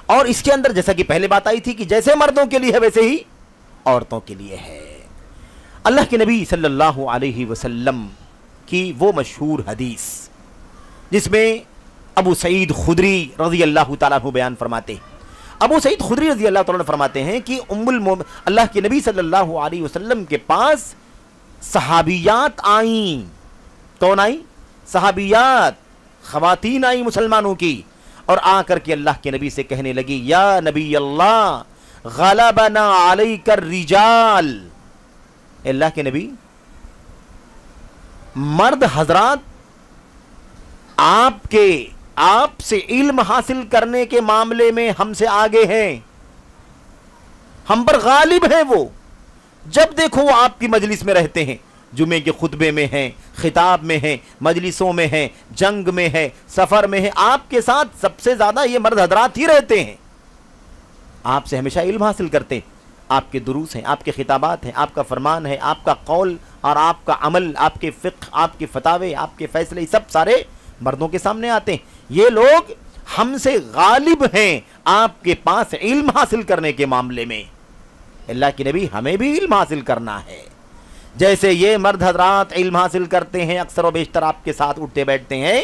اور اس کے اندر جیسا کہ پہلے بات آئی تھی کہ جیسے مردوں کے لیے ہے ویسے ہی عورتوں کے لیے ہے. اللہ کے نبی صلی اللہ علیہ وسلم کی وہ مشہور حدیث جس میں ابو سعید خدری رضی اللہ تعالیٰ عنہ بیان فرماتے ہیں. ابو سعید خدری رضی اللہ تعالیٰ عنہ فرماتے ہیں کہ اللہ کے نبی صلی اللہ علیہ وسلم کے پاس صحابیات آئیں. کون آئیں؟ صحابیات، خواتین آئیں مسلمانوں کی، اور آ کر کے اللہ کے نبی سے کہنے لگی یا نبی اللہ غلبنا علیک الرجال. اللہ کے نبی، مرد حضرات آپ سے علم حاصل کرنے کے معاملے میں ہم سے آگے ہیں، ہم پر غالب ہیں. وہ جب دیکھو وہ آپ کی مجلس میں رہتے ہیں، جمعے کے خطبے میں ہیں، خطاب میں ہیں، مجلسوں میں ہیں، جنگ میں ہیں، سفر میں ہیں، آپ کے ساتھ سب سے زیادہ یہ مرد حضرات ہی رہتے ہیں، آپ سے ہمیشہ علم حاصل کرتے ہیں. آپ کے دروس ہیں، آپ کے خطابات ہیں، آپ کا فرمان ہے، آپ کا قول اور آپ کا عمل، آپ کے فقہ، آپ کے فتاوے، آپ کے فیصلے، سب سارے مردوں کے سامنے آتے ہیں. یہ لوگ ہم سے غالب ہیں آپ کے پاس علم حاصل کرنے کے معاملے میں. اللہ کے نبی، ہمیں بھی علم حاصل کرنا ہے. جیسے یہ مرد حضرات علم حاصل کرتے ہیں، اکثر و بیشتر آپ کے ساتھ اٹھتے بیٹھتے ہیں،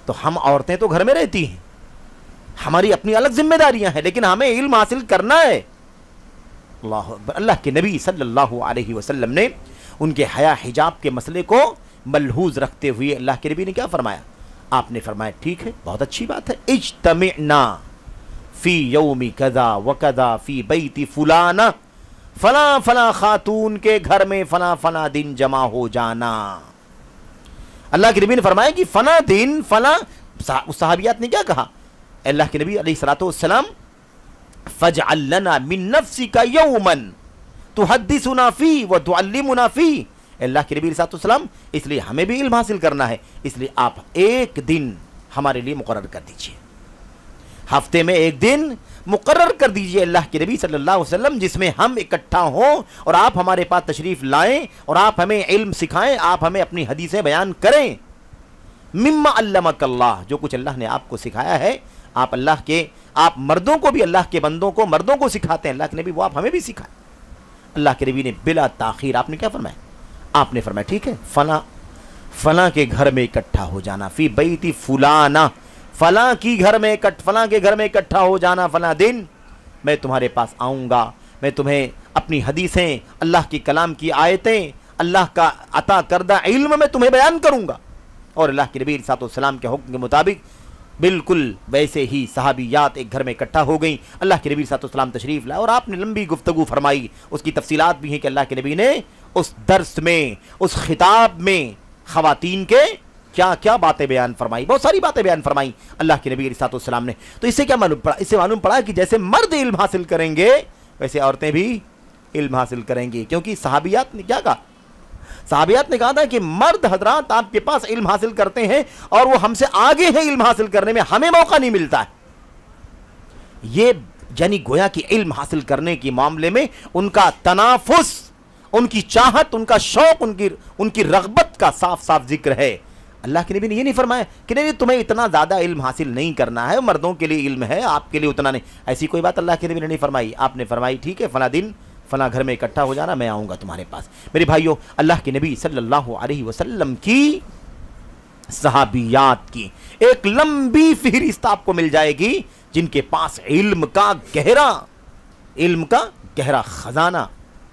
تو ہم عورتیں تو گھر میں رہتی ہیں، ہماری اپنی الگ ذمہ داریاں ہیں، لیکن ہمیں علم حاصل کرنا ہے. اللہ اکبر. اللہ کے نبی صلی اللہ علیہ وسلم نے ان کے حیا حجاب کے مسئلے کو ملحوظ رکھتے ہوئے اللہ کے نبی نے کیا فرمایا؟ آپ نے فرمایا ٹھیک ہے، بہت اچھی بات ہے، اجتمعنا فی یوم کذا وکذا فی بیت فلانہ، فلاں فلاں خاتون کے گھر میں فلاں فلاں دن جمع ہو جانا. اللہ کے نبی نے فرمایا کہ فلاں دن فلاں. صحابیات نے کیا کہا؟ اللہ کے نبی علیہ الصلوۃ والسلام فَاجْعَلْ لَنَا مِن نَفْسِكَ يَوْمًا تُحَدِّثُنَا فِيهِ وَتُعَلِّمُنَا فِيهِ. اللہ کے نبی علیہ الصلوۃ والسلام، اس لیے ہمیں بھی علم حاصل کرنا ہے، اس لیے آپ ایک دن ہمارے لیے مقرر کر دیجئے، ہفتے میں ایک دن مقرر کر دیجئے اللہ کے نبی صلی اللہ علیہ وسلم، جس میں ہم اکٹھا ہوں اور آپ ہمارے پاس تشریف لائیں اور آپ ہمیں علم سکھائیں، آپ ہمیں اپنی حدیثیں بیان کریں. مما علمک اللہ، جو کچھ اللہ نے آپ کو سکھایا ہے، آپ مردوں کو بھی، اللہ کے بندوں کو مردوں کو سکھاتے ہیں، اللہ کے نبی وہ آپ ہمیں بھی سکھائیں. اللہ کے نبی نے بلا تاخیر آپ نے کیا فرمایا؟ آپ نے فرمایا ٹھیک ہے، فلاں کے گھر میں اکٹھا ہو جانا، فی بیت فلانہ، فلاں کے گھر میں اکٹھا ہو جانا، فلاں دن میں تمہارے پاس آؤں گا، میں تمہیں اپنی حدیثیں، اللہ کے کلام کی آیتیں، اللہ کا عطا کردہ علم میں تمہیں بیان کروں گا. اور اللہ کے نبی صلی اللہ علیہ وسلم کے حکم کے مطابق بالکل ویسے ہی صحابیات ایک گھر میں اکٹھا ہو گئیں. اللہ کے نبی صلی اللہ علیہ وسلم تشریف لائے اور آپ نے لمبی گفتگو فرمائی. اس کی تفصیلات بھی ہیں کہ اللہ کے نبی نے اس درس میں، اس خطاب میں خواتین کے کیا کیا باتیں بیان فرمائی، بہت ساری باتیں بیان فرمائی اللہ کے نبی علیہ السلام نے. تو اس سے کیا معلوم پڑا؟ اس سے معلوم پڑا کہ جیسے مرد علم حاصل کریں گے ویسے عورتیں بھی علم حاصل کریں گی. کیونکہ صحابیات نے کیا کہا؟ صحابیات نے کہا تھا کہ مرد حضرات آپ کے پاس علم حاصل کرتے ہیں اور وہ ہم سے آگے ہیں علم حاصل کرنے میں، ہمیں موقع نہیں ملتا ہے. یہ یعنی گویا کہ علم حاصل کرنے کے معاملے میں ان کا تنافس، ان کی چاہت، ان کا شوق، ان کی رغبت کا صاف صاف ذکر ہے. اللہ کے نبی نے یہ نہیں فرمایا کہ نہیں تمہیں اتنا زیادہ علم حاصل نہیں کرنا ہے، مردوں کے لیے علم ہے، آپ کے لیے اتنا نہیں. ایسی کوئی بات اللہ کے نبی نے نہیں فرمائی. آپ نے فرمائی ٹھیک ہے فلاں دن فلاں گھر میں اکٹھا ہو جانا، میں آؤں گا تمہارے پاس. میرے بھائیوں، اللہ کے نبی صلی اللہ علیہ وسلم کی صحابیات کی ایک لمبی فہرست آپ کو مل جائے گی جن کے پاس علم کا گہرا خزانہ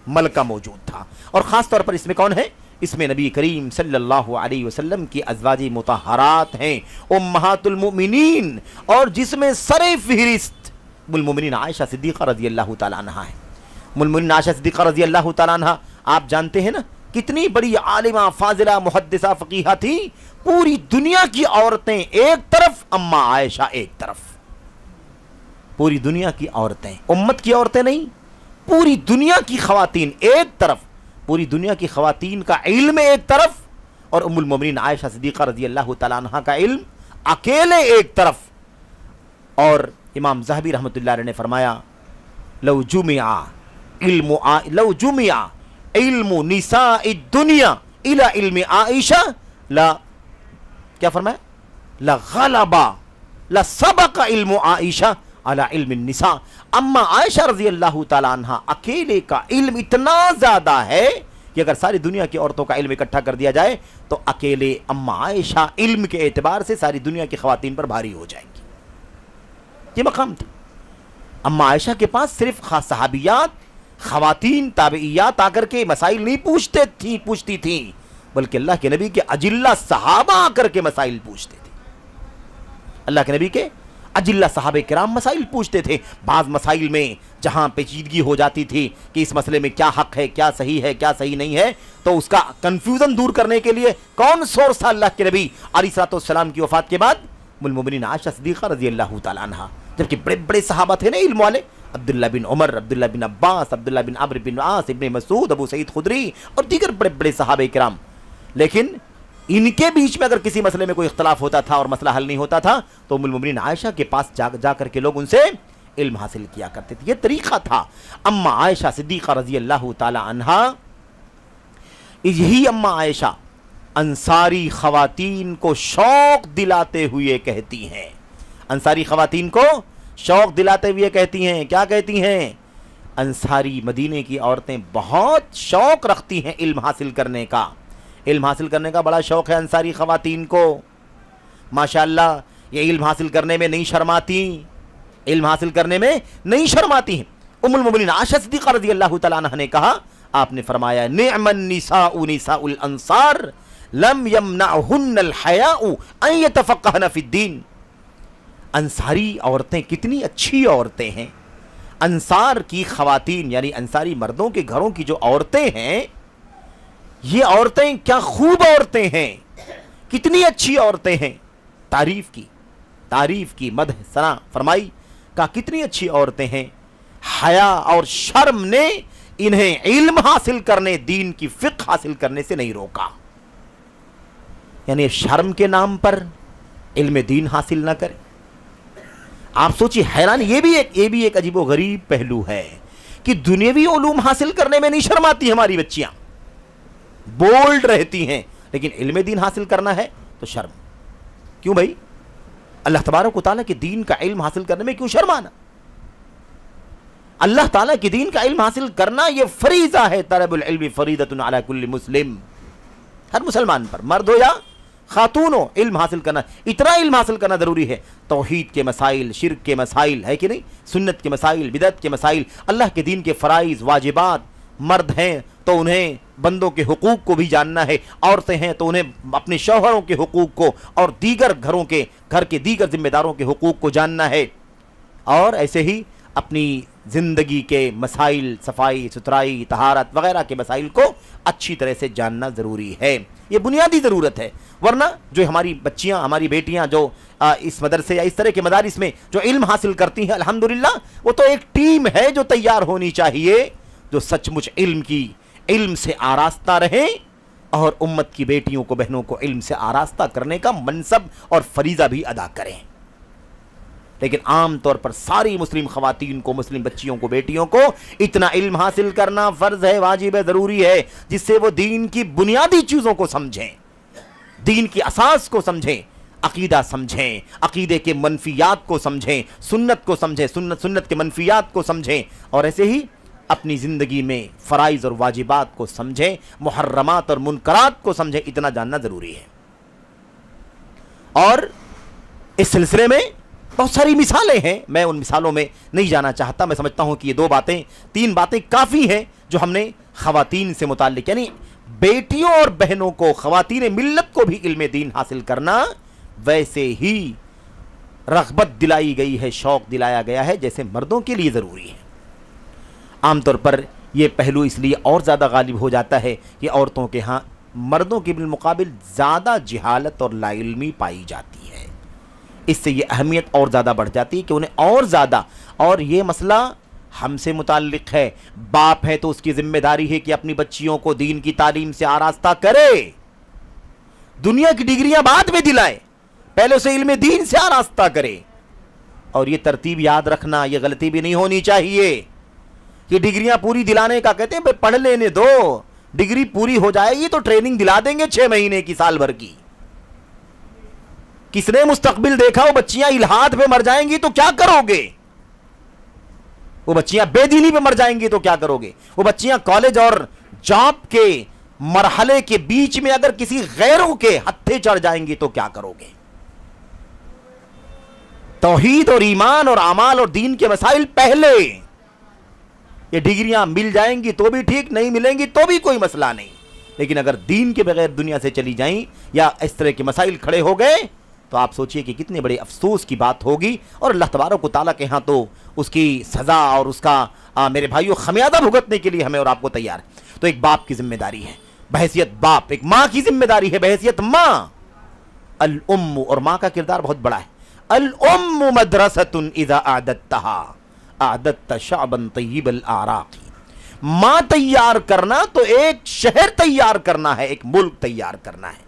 ملکہ موجود تھا. اور خاص طور پر اس میں کون ہے؟ اس میں نبی کریم صلی اللہ علیہ وسلم کی ازواج مطہرات ہیں، امہات المؤمنین، اور جس میں سر فہرست ام المؤمنین عائشہ صدیقہ رضی اللہ تعالیٰ عنہ ہے. ام المؤمنین عائشہ صدیقہ رضی اللہ تعالیٰ عنہ آپ جانتے ہیں نا کتنی بڑی عالمہ، فاضلہ، محدثہ، فقیہہ تھی. پوری دنیا کی عورتیں ایک طرف، اما عائشہ ایک طرف. پوری دنیا کی عورتیں، امت کی عورتیں نہیں، پوری دنیا کی خواتین ایک طرف. پوری دنیا کی خواتین کا علم ایک طرف، اور ام المؤمنین عائشہ صدیقہ رضی اللہ تعالیٰ عنہ کا علم اکیلے ایک طرف. اور امام ذہبی رحمۃ اللہ علیہ نے فرمایا لو جمع علم نساء الدنیا الى علم عائشہ لا کیا فرمایا لغلب لسبق علم عائشہ علی علم النساء. اما عائشہ رضی اللہ تعالیٰ عنہ اکیلے کا علم اتنا زیادہ ہے کہ اگر ساری دنیا کی عورتوں کا علم اکٹھا کر دیا جائے تو اکیلے اما عائشہ علم کے اعتبار سے ساری دنیا کی خواتین پر بھاری ہو جائیں گی. یہ مقام تھا. اما عائشہ کے پاس صرف خاص صحابیات، خواتین، تابعیات آ کر کے مسائل نہیں پوچھتی تھیں، بلکہ اللہ کے نبی کے اجلہ صحابہ آ کر کے مسائل پوچھتے تھے. اللہ کے نبی کے اجلہ صحابہ کرام مسائل پوچھتے تھے. بعض مسائل میں جہاں پیچیدگی ہو جاتی تھی کہ اس مسئلے میں کیا حق ہے، کیا صحیح ہے، کیا صحیح نہیں ہے، تو اس کا کنفیوژن دور کرنے کے لیے کون سورس تھا؟ اللہ کے نبی علیہ السلام کی وفات کے بعد ام المؤمنین عائشہ صدیقہ رضی اللہ تعالیٰ عنہ. جبکہ بڑے بڑے صحابہ تھے نا علم والے، عبداللہ بن عمر، عبداللہ بن عباس، عبداللہ بن عمرو بن عاص، ابن مسعود، ابو سعید خدری اور دیگر بڑے بڑے صحابہ کرام. لیکن ان کے بیچ میں اگر کسی مسئلے میں کوئی اختلاف ہوتا تھا اور مسئلہ حل نہیں ہوتا تھا تو ام المؤمنین عائشہ کے پاس جا کر کے لوگ ان سے علم حاصل کیا کرتے تھے. یہ طریقہ تھا. اما عائشہ صدیقہ رضی اللہ تعالی عنہا، یہی اما عائشہ انصاری خواتین کو شوق دلاتے ہوئے کہتی ہیں، انصاری خواتین کو شوق دلاتے ہوئے کہتی ہیں، کیا کہتی ہیں؟ انصاری مدینے کی عورتیں بہت شوق رکھتی ہیں علم حاصل کرنے کا. علم حاصل کرنے کا بڑا شوق ہے انصاری خواتین کو. ماشاءاللہ یہ علم حاصل کرنے میں نہیں شرماتی، علم حاصل کرنے میں نہیں شرماتی ہیں. ام المؤمنین عائشہ صدیقہ رضی اللہ تعالیٰ عنہ نے کہا، آپ نے فرمایا نعم النساء نساء الانصار لم یمنعہن الحیاء ان یتفقہن فی الدین. انصاری عورتیں کتنی اچھی عورتیں ہیں. انصار کی خواتین یعنی انصاری مردوں کے گھروں کی جو عورتیں ہیں، یہ عورتیں کیا خوب عورتیں ہیں، کتنی اچھی عورتیں ہیں. تعریف کی مدح ثنا فرمائی، کہا کتنی اچھی عورتیں ہیں. حیا اور شرم نے انہیں علم حاصل کرنے، دین کی فقہ حاصل کرنے سے نہیں روکا. یعنی شرم کے نام پر علم دین حاصل نہ کرے. آپ سوچیے، حیران، یہ بھی ایک عجیب و غریب پہلو ہے کہ دنیاوی علوم حاصل کرنے میں نہیں شرماتی ہماری بچیاں، بولڈ رہتی ہیں، لیکن علم دین حاصل کرنا ہے تو شرم. کیوں بھائی؟ اللہ تبارک و تعالیٰ کے دین کا علم حاصل کرنے میں کیوں شرمانا؟ اللہ تعالیٰ کے دین کا علم حاصل کرنا یہ فریضہ ہے. طلب العلم فریضۃ علی کل مسلم، ہر مسلمان پر، مرد ہو یا خاتون ہو، علم حاصل کرنا، اتنا علم حاصل کرنا ضروری ہے. توحید کے مسائل، شرک کے مسائل ہے کہ نہیں، سنت کے مسائل، بدعت کے مسائل، اللہ کے دین کے فرائض، واجبات. مرد ہیں تو انہیں بندوں کے حقوق کو بھی جاننا ہے، عورتیں ہیں تو انہیں اپنے شوہروں کے حقوق کو اور دیگر گھر کے دیگر ذمہ داروں کے حقوق کو جاننا ہے. اور ایسے ہی اپنی زندگی کے مسائل، صفائی ستھرائی، طہارت وغیرہ کے مسائل کو اچھی طرح سے جاننا ضروری ہے. یہ بنیادی ضرورت ہے. ورنہ جو ہماری بچیاں، ہماری بیٹیاں جو اس مدرسے یا اس طرح کے مدارس میں جو علم حاصل کرتی ہیں، الحمدللہ وہ تو ایک ٹیم ہے جو تیار ہونی چاہیے، جو سچ مچ علم سے آراستہ رہیں اور امت کی بیٹیوں کو، بہنوں کو علم سے آراستہ کرنے کا منصب اور فریضہ بھی ادا کریں. لیکن عام طور پر ساری مسلم خواتین کو، مسلم بچیوں کو، بیٹیوں کو اتنا علم حاصل کرنا فرض ہے، واجب ہے، ضروری ہے، جس سے وہ دین کی بنیادی چیزوں کو سمجھیں. دین کی اساس کو سمجھیں، عقیدہ سمجھیں، عقیدے کے منفیات کو سمجھیں، سنت کو سمجھیں، سنت کے منفیات کو سمجھیں، اور ایسے ہی اپنی زندگی میں فرائض اور واجبات کو سمجھیں، محرمات اور منکرات کو سمجھیں۔ اتنا جاننا ضروری ہے۔ اور اس سلسلے میں بہت ساری مثالیں ہیں، میں ان مثالوں میں نہیں جانا چاہتا۔ میں سمجھتا ہوں کہ یہ 3 باتیں کافی ہیں جو ہم نے خواتین سے متعلق، یعنی بیٹیوں اور بہنوں کو، خواتین ملت کو بھی علم دین حاصل کرنا ویسے ہی رغبت دلائی گئی ہے، شوق دلایا گیا ہے جیسے مردوں کے لیے ضروری ہے۔ عام طور پر یہ پہلو اس لیے اور زیادہ غالب ہو جاتا ہے کہ عورتوں کے ہاں مردوں کے بالمقابل زیادہ جہالت اور لا علمی پائی جاتی ہے، اس سے یہ اہمیت اور زیادہ بڑھ جاتی ہے کہ انہیں اور زیادہ، اور یہ مسئلہ ہم سے متعلق ہے۔ باپ ہے تو اس کی ذمہ داری ہے کہ اپنی بچیوں کو دین کی تعلیم سے آراستہ کرے، دنیا کی ڈگریاں بعد میں دلائے، پہلے اسے علم دین سے آراستہ کرے۔ اور یہ ترتیب یاد رکھنا، یہ غلطی بھی نہیں ہونی چاہیے کہ ڈگریاں پوری دلانے کا کہتے ہیں بھئی پڑھ لینے دو، ڈگری پوری ہو جائے گی تو ٹریننگ دلا دیں گے 6 مہینے کی، سال بھر کی۔ کس نے مستقبل دیکھا؟ وہ بچیاں الحاد پہ مر جائیں گی تو کیا کرو گے؟ وہ بچیاں بے دینی پہ مر جائیں گی تو کیا کرو گے؟ وہ بچیاں کالج اور جاب کے مرحلے کے بیچ میں اگر کسی غیروں کے ہتھے چڑھ جائیں گی تو کیا کرو گے؟ توحید اور ایمان اور اعمال اور دین کے مسائل پہلے۔ یہ ڈگریاں مل جائیں گی تو بھی ٹھیک، نہیں ملیں گی تو بھی کوئی مسئلہ نہیں، لیکن اگر دین کے بغیر دنیا سے چلی جائیں یا اس طرح کے مسائل کھڑے ہو گئے تو آپ سوچئے کہ کتنے بڑے افسوس کی بات ہوگی، اور اللہ تبارک و تعالیٰ کے ہاں تو اس کی سزا اور اس کا میرے بھائیوں خمیازہ بھگتنے کے لیے ہمیں اور آپ کو تیار ہے۔ تو ایک باپ کی ذمہ داری ہے بحیثیت باپ، ایک ماں کی ذمہ داری ہے بحیثیت ماں۔ الام، اور ماں کا کردار بہت بڑا ہے۔ الام مدرسۃ اذا اعددتها اعددت شعبا طیب الاعراق۔ ماں تیار کرنا تو ایک شہر تیار کرنا ہے، ایک ملک تیار کرنا ہے۔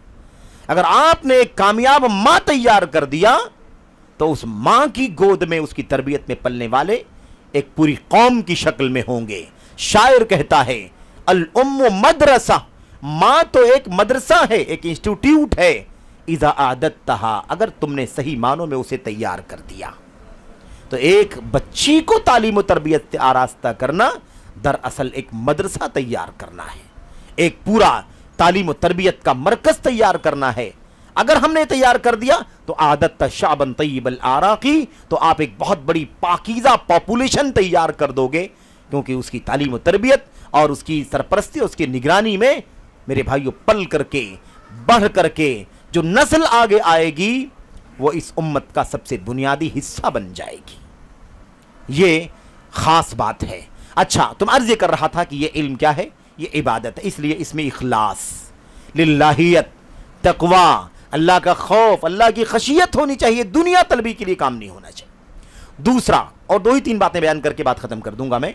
اگر آپ نے ایک کامیاب ماں تیار کر دیا تو اس ماں کی گود میں، اس کی تربیت میں پلنے والے ایک پوری قوم کی شکل میں ہوں گے۔ شاعر کہتا ہے الام مدرسہ، ماں تو ایک مدرسہ ہے، ایک انسٹیٹیوٹ ہے، اذا اعددتها، اگر تم نے صحیح معنوں میں اسے تیار کر دیا۔ تو ایک بچی کو تعلیم و تربیت سے آراستہ کرنا دراصل ایک مدرسہ تیار کرنا ہے، ایک پورا تعلیم و تربیت کا مرکز تیار کرنا ہے۔ اگر ہم نے تیار کر دیا تو عادت شعبا طیب الاعراقی، تو آپ ایک بہت بڑی پاکیزہ پاپولیشن تیار کر دو گے، کیونکہ اس کی تعلیم و تربیت اور اس کی سرپرستی، اس کی نگرانی میں میرے بھائیوں پل کر کے، بڑھ کر کے جو نسل آگے آئے گی وہ اس امت کا سب سے بنیادی حصہ بن جائے گی۔ یہ خاص بات ہے۔ اچھا، تم عرض یہ کر رہا تھا کہ یہ علم کیا ہے؟ یہ عبادت ہے، اس لیے اس میں اخلاص، للہیت، تقوی، اللہ کا خوف، اللہ کی خشیت ہونی چاہیے، دنیا طلبی کے لیے کام نہیں ہونا چاہیے۔ دوسرا، اور 2-3 باتیں بیان کر کے بات ختم کر دوں گا میں۔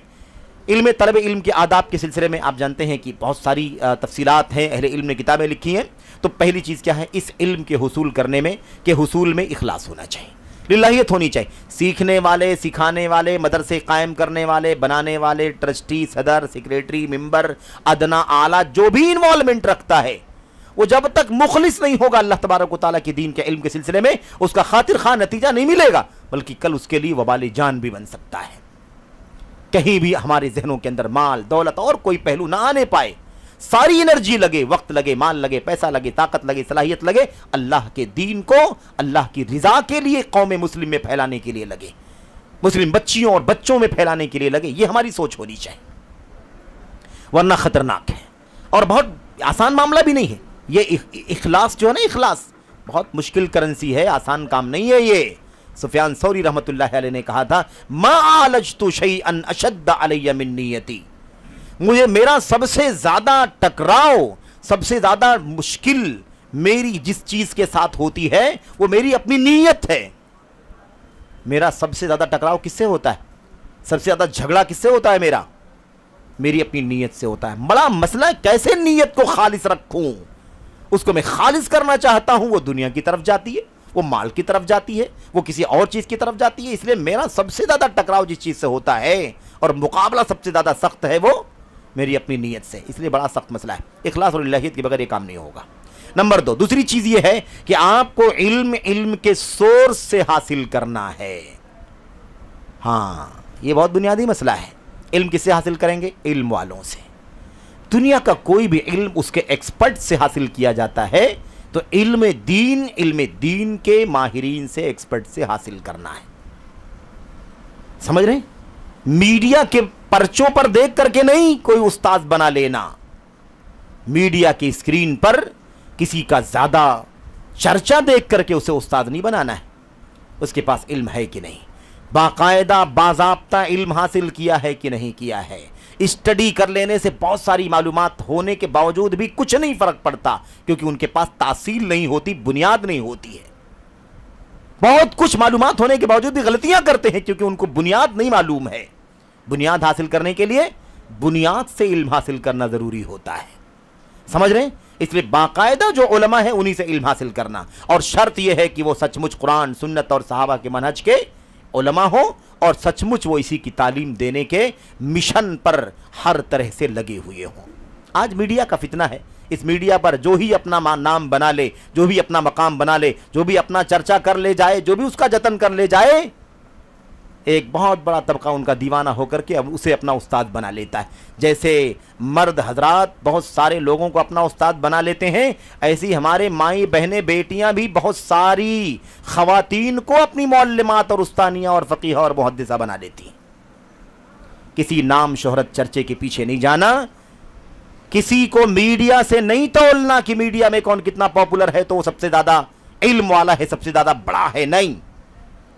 طلب علم کے آداب کے سلسلے میں آپ جانتے ہیں کہ بہت ساری تفصیلات ہیں، اہل علم نے کتابیں لکھی ہیں۔ تو پہلی چیز کیا ہے اس علم کے حصول کرنے میں کہ حصول میں اخلاص ہونا چاہیے، للہیت ہونی چاہیے۔ سیکھنے والے، سکھانے والے، مدرسے قائم کرنے والے، بنانے والے، ٹرسٹی، صدر، سیکریٹری، ممبر، ادنا، اعلیٰ، جو بھی انوالومنٹ رکھتا ہے، وہ جب تک مخلص نہیں ہوگا اللہ تبارک و تعالیٰ کے دین کے علم کے سلسلے میں، اس کا خاطر خواہ نتیجہ نہیں ملے گا، بلکہ کل اس کے لیے وبال جان بھی بن سکتا ہے۔ کہیں بھی ہمارے ذہنوں کے اندر مال، دولت اور کوئی پہلو نہ آنے پائے، ساری انرجی لگے، وقت لگے، مال لگے، پیسہ لگے، طاقت لگے، صلاحیت لگے، اللہ کے دین کو اللہ کی رضا کے لیے قوم مسلم میں پھیلانے کے لیے لگے، مسلم بچیوں اور بچوں میں پھیلانے کے لیے لگے۔ یہ ہماری سوچ ہونی چاہیے، ورنہ خطرناک ہے اور بہت آسان معاملہ بھی نہیں ہے۔ یہ اخلاص جو ہے نا، اخلاص بہت مشکل کرنسی ہے، آسان کام نہیں ہے۔ یہ سفیان ثوری رحمۃ اللہ علیہ نے کہا تھا ما عالجت شیئا اشد علی من نیتی، مجھے میرا سب سے زیادہ ٹکراؤ، سب سے زیادہ مشکل میری جس چیز کے ساتھ ہوتی ہے وہ میری اپنی نیت ہے۔ میرا سب سے زیادہ ٹکراؤ کس سے ہوتا ہے؟ سب سے زیادہ جھگڑا کس سے ہوتا ہے؟ میری اپنی نیت سے ہوتا ہے۔ بڑا مسئلہ ہے کیسے نیت کو خالص رکھوں، اس کو میں خالص کرنا چاہتا ہوں، وہ دنیا کی طرف جاتی ہے، وہ مال کی طرف جاتی ہے، وہ کسی اور چیز کی طرف جاتی ہے۔ اس لیے میرا سب سے زیادہ ٹکراؤ جس چیز سے ہوتا ہے اور مقابلہ سب سے زیادہ سخت ہے وہ میری اپنی نیت سے، اس لیے بڑا سخت مسئلہ ہے۔ اخلاص اور الہیت کے بغیر یہ کام نہیں ہوگا۔ نمبر 2 دوسری چیز یہ ہے کہ آپ کو علم کے سورس سے حاصل کرنا ہے. ہاں یہ بہت بنیادی مسئلہ ہے. علم کس سے حاصل کریں گے؟ علم والوں سے. دنیا کا کوئی بھی علم اس کے ایکسپرٹ سے حاصل کیا جاتا ہے، تو علم دین کے ماہرین سے، ایکسپرٹ سے حاصل کرنا ہے. سمجھ رہے ہیں؟ میڈیا کے پرچوں پر دیکھ کر کے نہیں کوئی استاد بنا لینا. میڈیا کی اسکرین پر کسی کا زیادہ چرچا دیکھ کر کے اسے استاد نہیں بنانا ہے. اس کے پاس علم ہے کہ نہیں، باقاعدہ باضابطہ علم حاصل کیا ہے کہ نہیں کیا ہے. اسٹڈی کر لینے سے بہت ساری معلومات ہونے کے باوجود بھی کچھ نہیں فرق پڑتا، کیونکہ ان کے پاس تاصیل نہیں ہوتی، بنیاد نہیں ہوتی ہے. بہت کچھ معلومات ہونے کے باوجود بھی غلطیاں کرتے ہیں، کیونکہ ان کو بنیاد نہیں معلوم ہے. بنیاد حاصل کرنے کے لیے بنیاد سے علم حاصل کرنا ضروری ہوتا ہے. سمجھ رہے ہیں؟ اس لیے باقاعدہ جو علماء ہیں انہی سے علم حاصل کرنا، اور شرط یہ ہے کہ وہ سچ مچ قرآن، سنت اور صحابہ کے منہج کے علماء ہوں، اور سچ مچ وہ اسی کی تعلیم دینے کے مشن پر ہر طرح سے لگے ہوئے ہوں. آج میڈیا کا فتنہ ہے. اس میڈیا پر جو ہی اپنا نام بنا لے، جو بھی اپنا مقام بنا لے، جو بھی اپنا چرچا کر لے جائے، جو بھی اس کا جتن کر لے جائے، ایک بہت بڑا طبقہ ان کا دیوانہ ہو کر کے اب اسے اپنا استاد بنا لیتا ہے. جیسے مرد حضرات بہت سارے لوگوں کو اپنا استاد بنا لیتے ہیں، ایسی ہمارے مائیں بہنیں بیٹیاں بھی بہت ساری خواتین کو اپنی معلمات اور استانیہ اور فقیہ اور محدثہ بنا لیتی ہیں. کسی نام شہرت چرچے کے پیچھے نہیں جانا، کسی کو میڈیا سے نہیں تولنا کہ میڈیا میں کون کتنا پاپولر ہے تو وہ سب سے زیادہ علم والا ہے، سب سے زیادہ بڑا ہے. نہیں،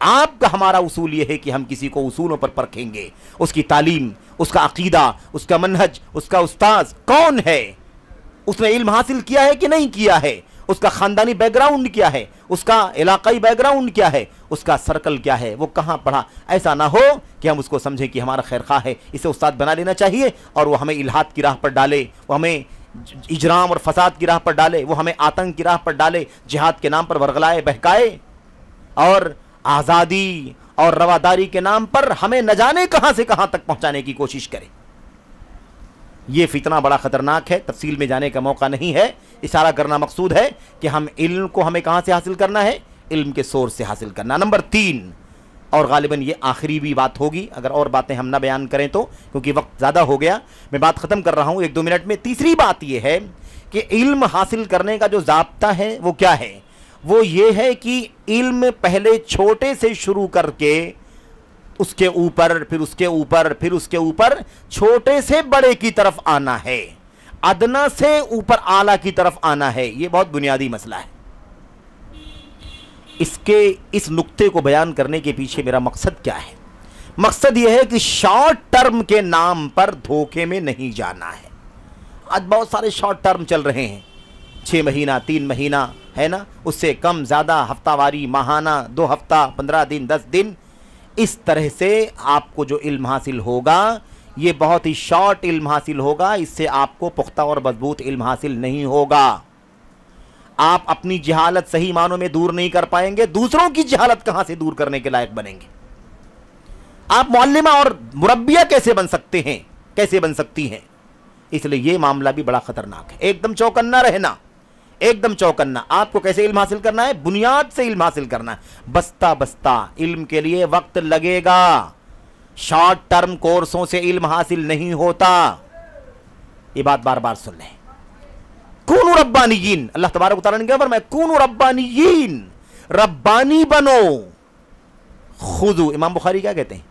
آپ کا ہمارا اصول یہ ہے کہ ہم کسی کو اصولوں پر پرکھیں گے. اس کی تعلیم، اس کا عقیدہ، اس کا منہج، اس کا استاذ کون ہے، اس نے علم حاصل کیا ہے کہ نہیں کیا ہے، اس کا خاندانی بیک گراؤنڈ کیا ہے، اس کا علاقائی بیک گراؤنڈ کیا ہے، اس کا سرکل کیا ہے، وہ کہاں پڑھا. ایسا نہ ہو کہ ہم اس کو سمجھیں کہ ہمارا خیر خواہ ہے، اسے استاد بنا لینا چاہیے، اور وہ ہمیں الحاد کی راہ پر ڈالے، وہ ہمیں اجرام اور فساد کی راہ پر ڈالے، وہ ہمیں آتنک کی راہ پر ڈالے، جہاد کے نام پر ورغلائے بہکائے، اور آزادی اور رواداری کے نام پر ہمیں نہ جانے کہاں سے کہاں تک پہنچانے کی کوشش کرے. یہ فتنہ بڑا خطرناک ہے. تفصیل میں جانے کا موقع نہیں ہے. اشارہ کرنا مقصود ہے کہ علم کو ہمیں کہاں سے حاصل کرنا ہے؟ علم کے سورس سے حاصل کرنا. نمبر 3، اور غالباً یہ آخری بھی بات ہوگی اگر اور باتیں ہم نہ بیان کریں تو، کیونکہ وقت زیادہ ہو گیا. میں بات ختم کر رہا ہوں 1-2 منٹ میں. تیسری بات یہ ہے کہ علم حاصل کرنے کا جو ضابطہ ہے وہ کیا ہے؟ وہ یہ ہے کہ علم پہلے چھوٹے سے شروع کر کے اس کے اوپر، پھر اس کے اوپر، پھر اس کے اوپر، چھوٹے سے بڑے کی طرف آنا ہے، ادنا سے اوپر اعلیٰ کی طرف آنا ہے. یہ بہت بنیادی مسئلہ ہے. اس نقطے کو بیان کرنے کے پیچھے میرا مقصد کیا ہے؟ مقصد یہ ہے کہ شارٹ ٹرم کے نام پر دھوکے میں نہیں جانا ہے. آج بہت سارے شارٹ ٹرم چل رہے ہیں، 6 مہینہ، 3 مہینہ ہے نا، اس سے کم زیادہ، ہفتہ واری، ماہانہ، 2 ہفتہ، 15 دن، 10 دن. اس طرح سے آپ کو جو علم حاصل ہوگا یہ بہت ہی شارٹ علم حاصل ہوگا. اس سے آپ کو پختہ اور مضبوط علم حاصل نہیں ہوگا. آپ اپنی جہالت صحیح معنوں میں دور نہیں کر پائیں گے، دوسروں کی جہالت کہاں سے دور کرنے کے لائق بنیں گے؟ آپ معلمہ اور مربیہ کیسے بن سکتے ہیں، کیسے بن سکتی ہیں؟ اس لیے یہ معاملہ بھی بڑا خطرناک ہے. ایک دم چوکنا رہنا، ایک دم چوکنا. آپ کو کیسے علم حاصل کرنا ہے؟ بنیاد سے علم حاصل کرنا ہے. بستہ بستہ علم کے لیے وقت لگے گا. شارٹ ٹرم کورسوں سے علم حاصل نہیں ہوتا. یہ بات بار بار سن لیں. کونوا ربانیین، اللہ تبارک و تعالیٰ نے کہا فرمایا کونوا ربانیین، ربانی بنو. خذو، امام بخاری کیا کہتے ہیں؟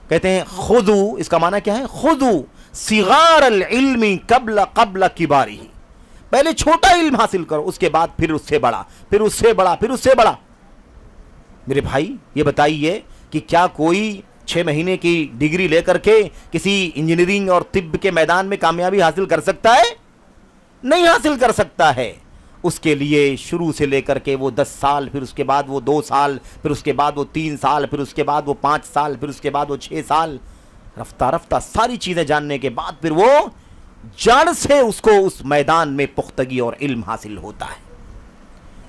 کہتے ہیں خذو، اس کا معنی کیا ہے؟ خذو صغار العلم قبل کبارہ. پہلے چھوٹا علم حاصل کرو، اس کے بعد پھر اس سے بڑا، پھر اس سے بڑا، پھر اس سے بڑا. میرے بھائی یہ بتائیے کہ کیا کوئی 6 مہینے کی ڈگری لے کر کے کسی انجینئرنگ اور طب کے میدان میں کامیابی حاصل کر سکتا ہے؟ نہیں حاصل کر سکتا ہے. اس کے لیے شروع سے لے کر کے وہ 10 سال، پھر اس کے بعد وہ 2 سال، پھر اس کے بعد وہ 3 سال، پھر اس کے بعد وہ 5 سال، پھر اس کے بعد وہ 6 سال، رفتہ رفتہ ساری چیزیں جاننے کے بعد پھر وہ جڑ سے اس کو اس میدان میں پختگی اور علم حاصل ہوتا ہے.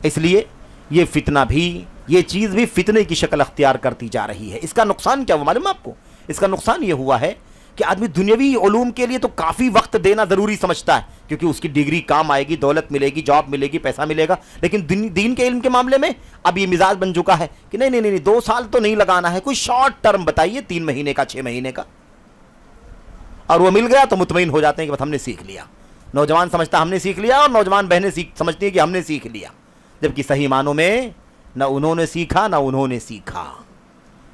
اس لیے یہ فتنہ بھی، یہ چیز بھی فتنے کی شکل اختیار کرتی جا رہی ہے. اس کا نقصان کیا ہوا معلوم آپ کو؟ اس کا نقصان یہ ہوا ہے کہ آدمی دنیاوی علوم کے لیے تو کافی وقت دینا ضروری سمجھتا ہے، کیونکہ اس کی ڈگری کام آئے گی، دولت ملے گی، جاب ملے گی، پیسہ ملے گا، لیکن دین کے علم کے معاملے میں اب یہ مزاج بن چکا ہے کہ نہیں 2 سال تو نہیں لگانا ہے، کوئی شارٹ ٹرم بتائیے، 3 مہینے کا، 6 مہینے کا، اور وہ مل گیا تو مطمئن ہو جاتے ہیں کہ بس ہم نے سیکھ لیا۔ نوجوان سمجھتا ہم نے سیکھ لیا، اور نوجوان بہنیں سمجھتی ہیں کہ ہم نے سیکھ لیا، جبکہ صحیح معنوں میں نہ انہوں نے سیکھا نہ انہوں نے سیکھا۔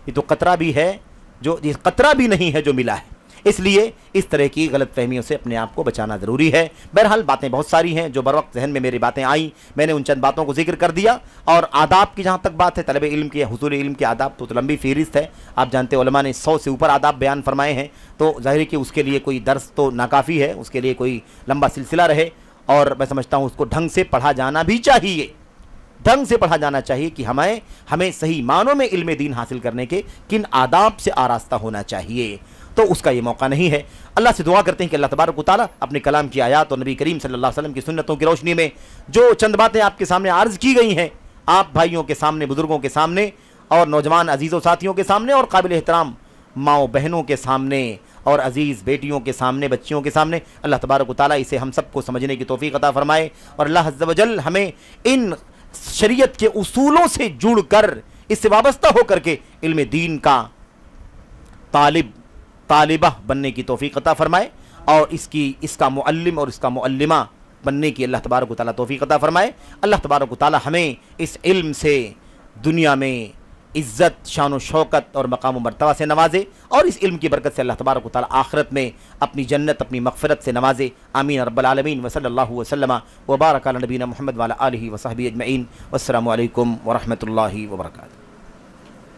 یہ تو قطرہ بھی ہے، جو قطرہ بھی نہیں ہے جو ملا ہے۔ اس لیے اس طرح کی غلط فہمیوں سے اپنے آپ کو بچانا ضروری ہے۔ بہرحال باتیں بہت ساری ہیں جو بر وقت ذہن میں میری باتیں آئیں، میں نے ان چند باتوں کو ذکر کر دیا۔ اور آداب کی جہاں تک بات ہے، طلب علم کے، حصول علم کے آداب تو لمبی فہرست ہے، آپ جانتے علماء نے 100 سے اوپر آداب بیان فرمائے ہیں، تو ظاہر ہے کہ اس کے لیے کوئی درس تو ناکافی ہے، اس کے لیے کوئی لمبا سلسلہ رہے، اور میں سمجھتا ہوں اس کو ڈھنگ سے پڑھا جانا بھی چاہیے، ڈھنگ سے پڑھا جانا چاہیے کہ ہمیں صحیح معنوں میں علم دین حاصل کرنے کے کن آداب سے آراستہ ہونا چاہیے، تو اس کا یہ موقع نہیں ہے۔ اللہ سے دعا کرتے ہیں کہ اللہ تبارک و تعالیٰ اپنے کلام کی آیات اور نبی کریم صلی اللہ علیہ وسلم کی سنتوں کی روشنی میں جو چند باتیں آپ کے سامنے عرض کی گئی ہیں، آپ بھائیوں کے سامنے، بزرگوں کے سامنے، اور نوجوان عزیز و ساتھیوں کے سامنے، اور قابل احترام ماؤں بہنوں کے سامنے، اور عزیز بیٹیوں کے سامنے، بچیوں کے سامنے، اللہ تبارک و تعالیٰ اسے ہم سب کو سمجھنے کی توفیق عطا فرمائے، اور اللہ عز و جل ہمیں ان شریعت کے اصولوں سے جڑ کر، اس سے وابستہ ہو کر کے علم دین کا طالبہ بننے کی توفیق عطا فرمائے، اور اس کا معلم اور اس کا معلمہ بننے کی اللہ تبارک و تعالیٰ توفیق عطا فرمائے۔ اللہ تبارک و تعالیٰ ہمیں اس علم سے دنیا میں عزت، شان و شوکت اور مقام و مرتبہ سے نوازے، اور اس علم کی برکت سے اللہ تبارک و تعالیٰ آخرت میں اپنی جنت، اپنی مغفرت سے نوازے، آمین رب العالمین۔ وصلی اللہ وسلم وبارک علی نبینا محمد وعلی آلہ وصحبہ اجمعین، والسلام علیکم ورحمۃ اللہ وبرکاتہ۔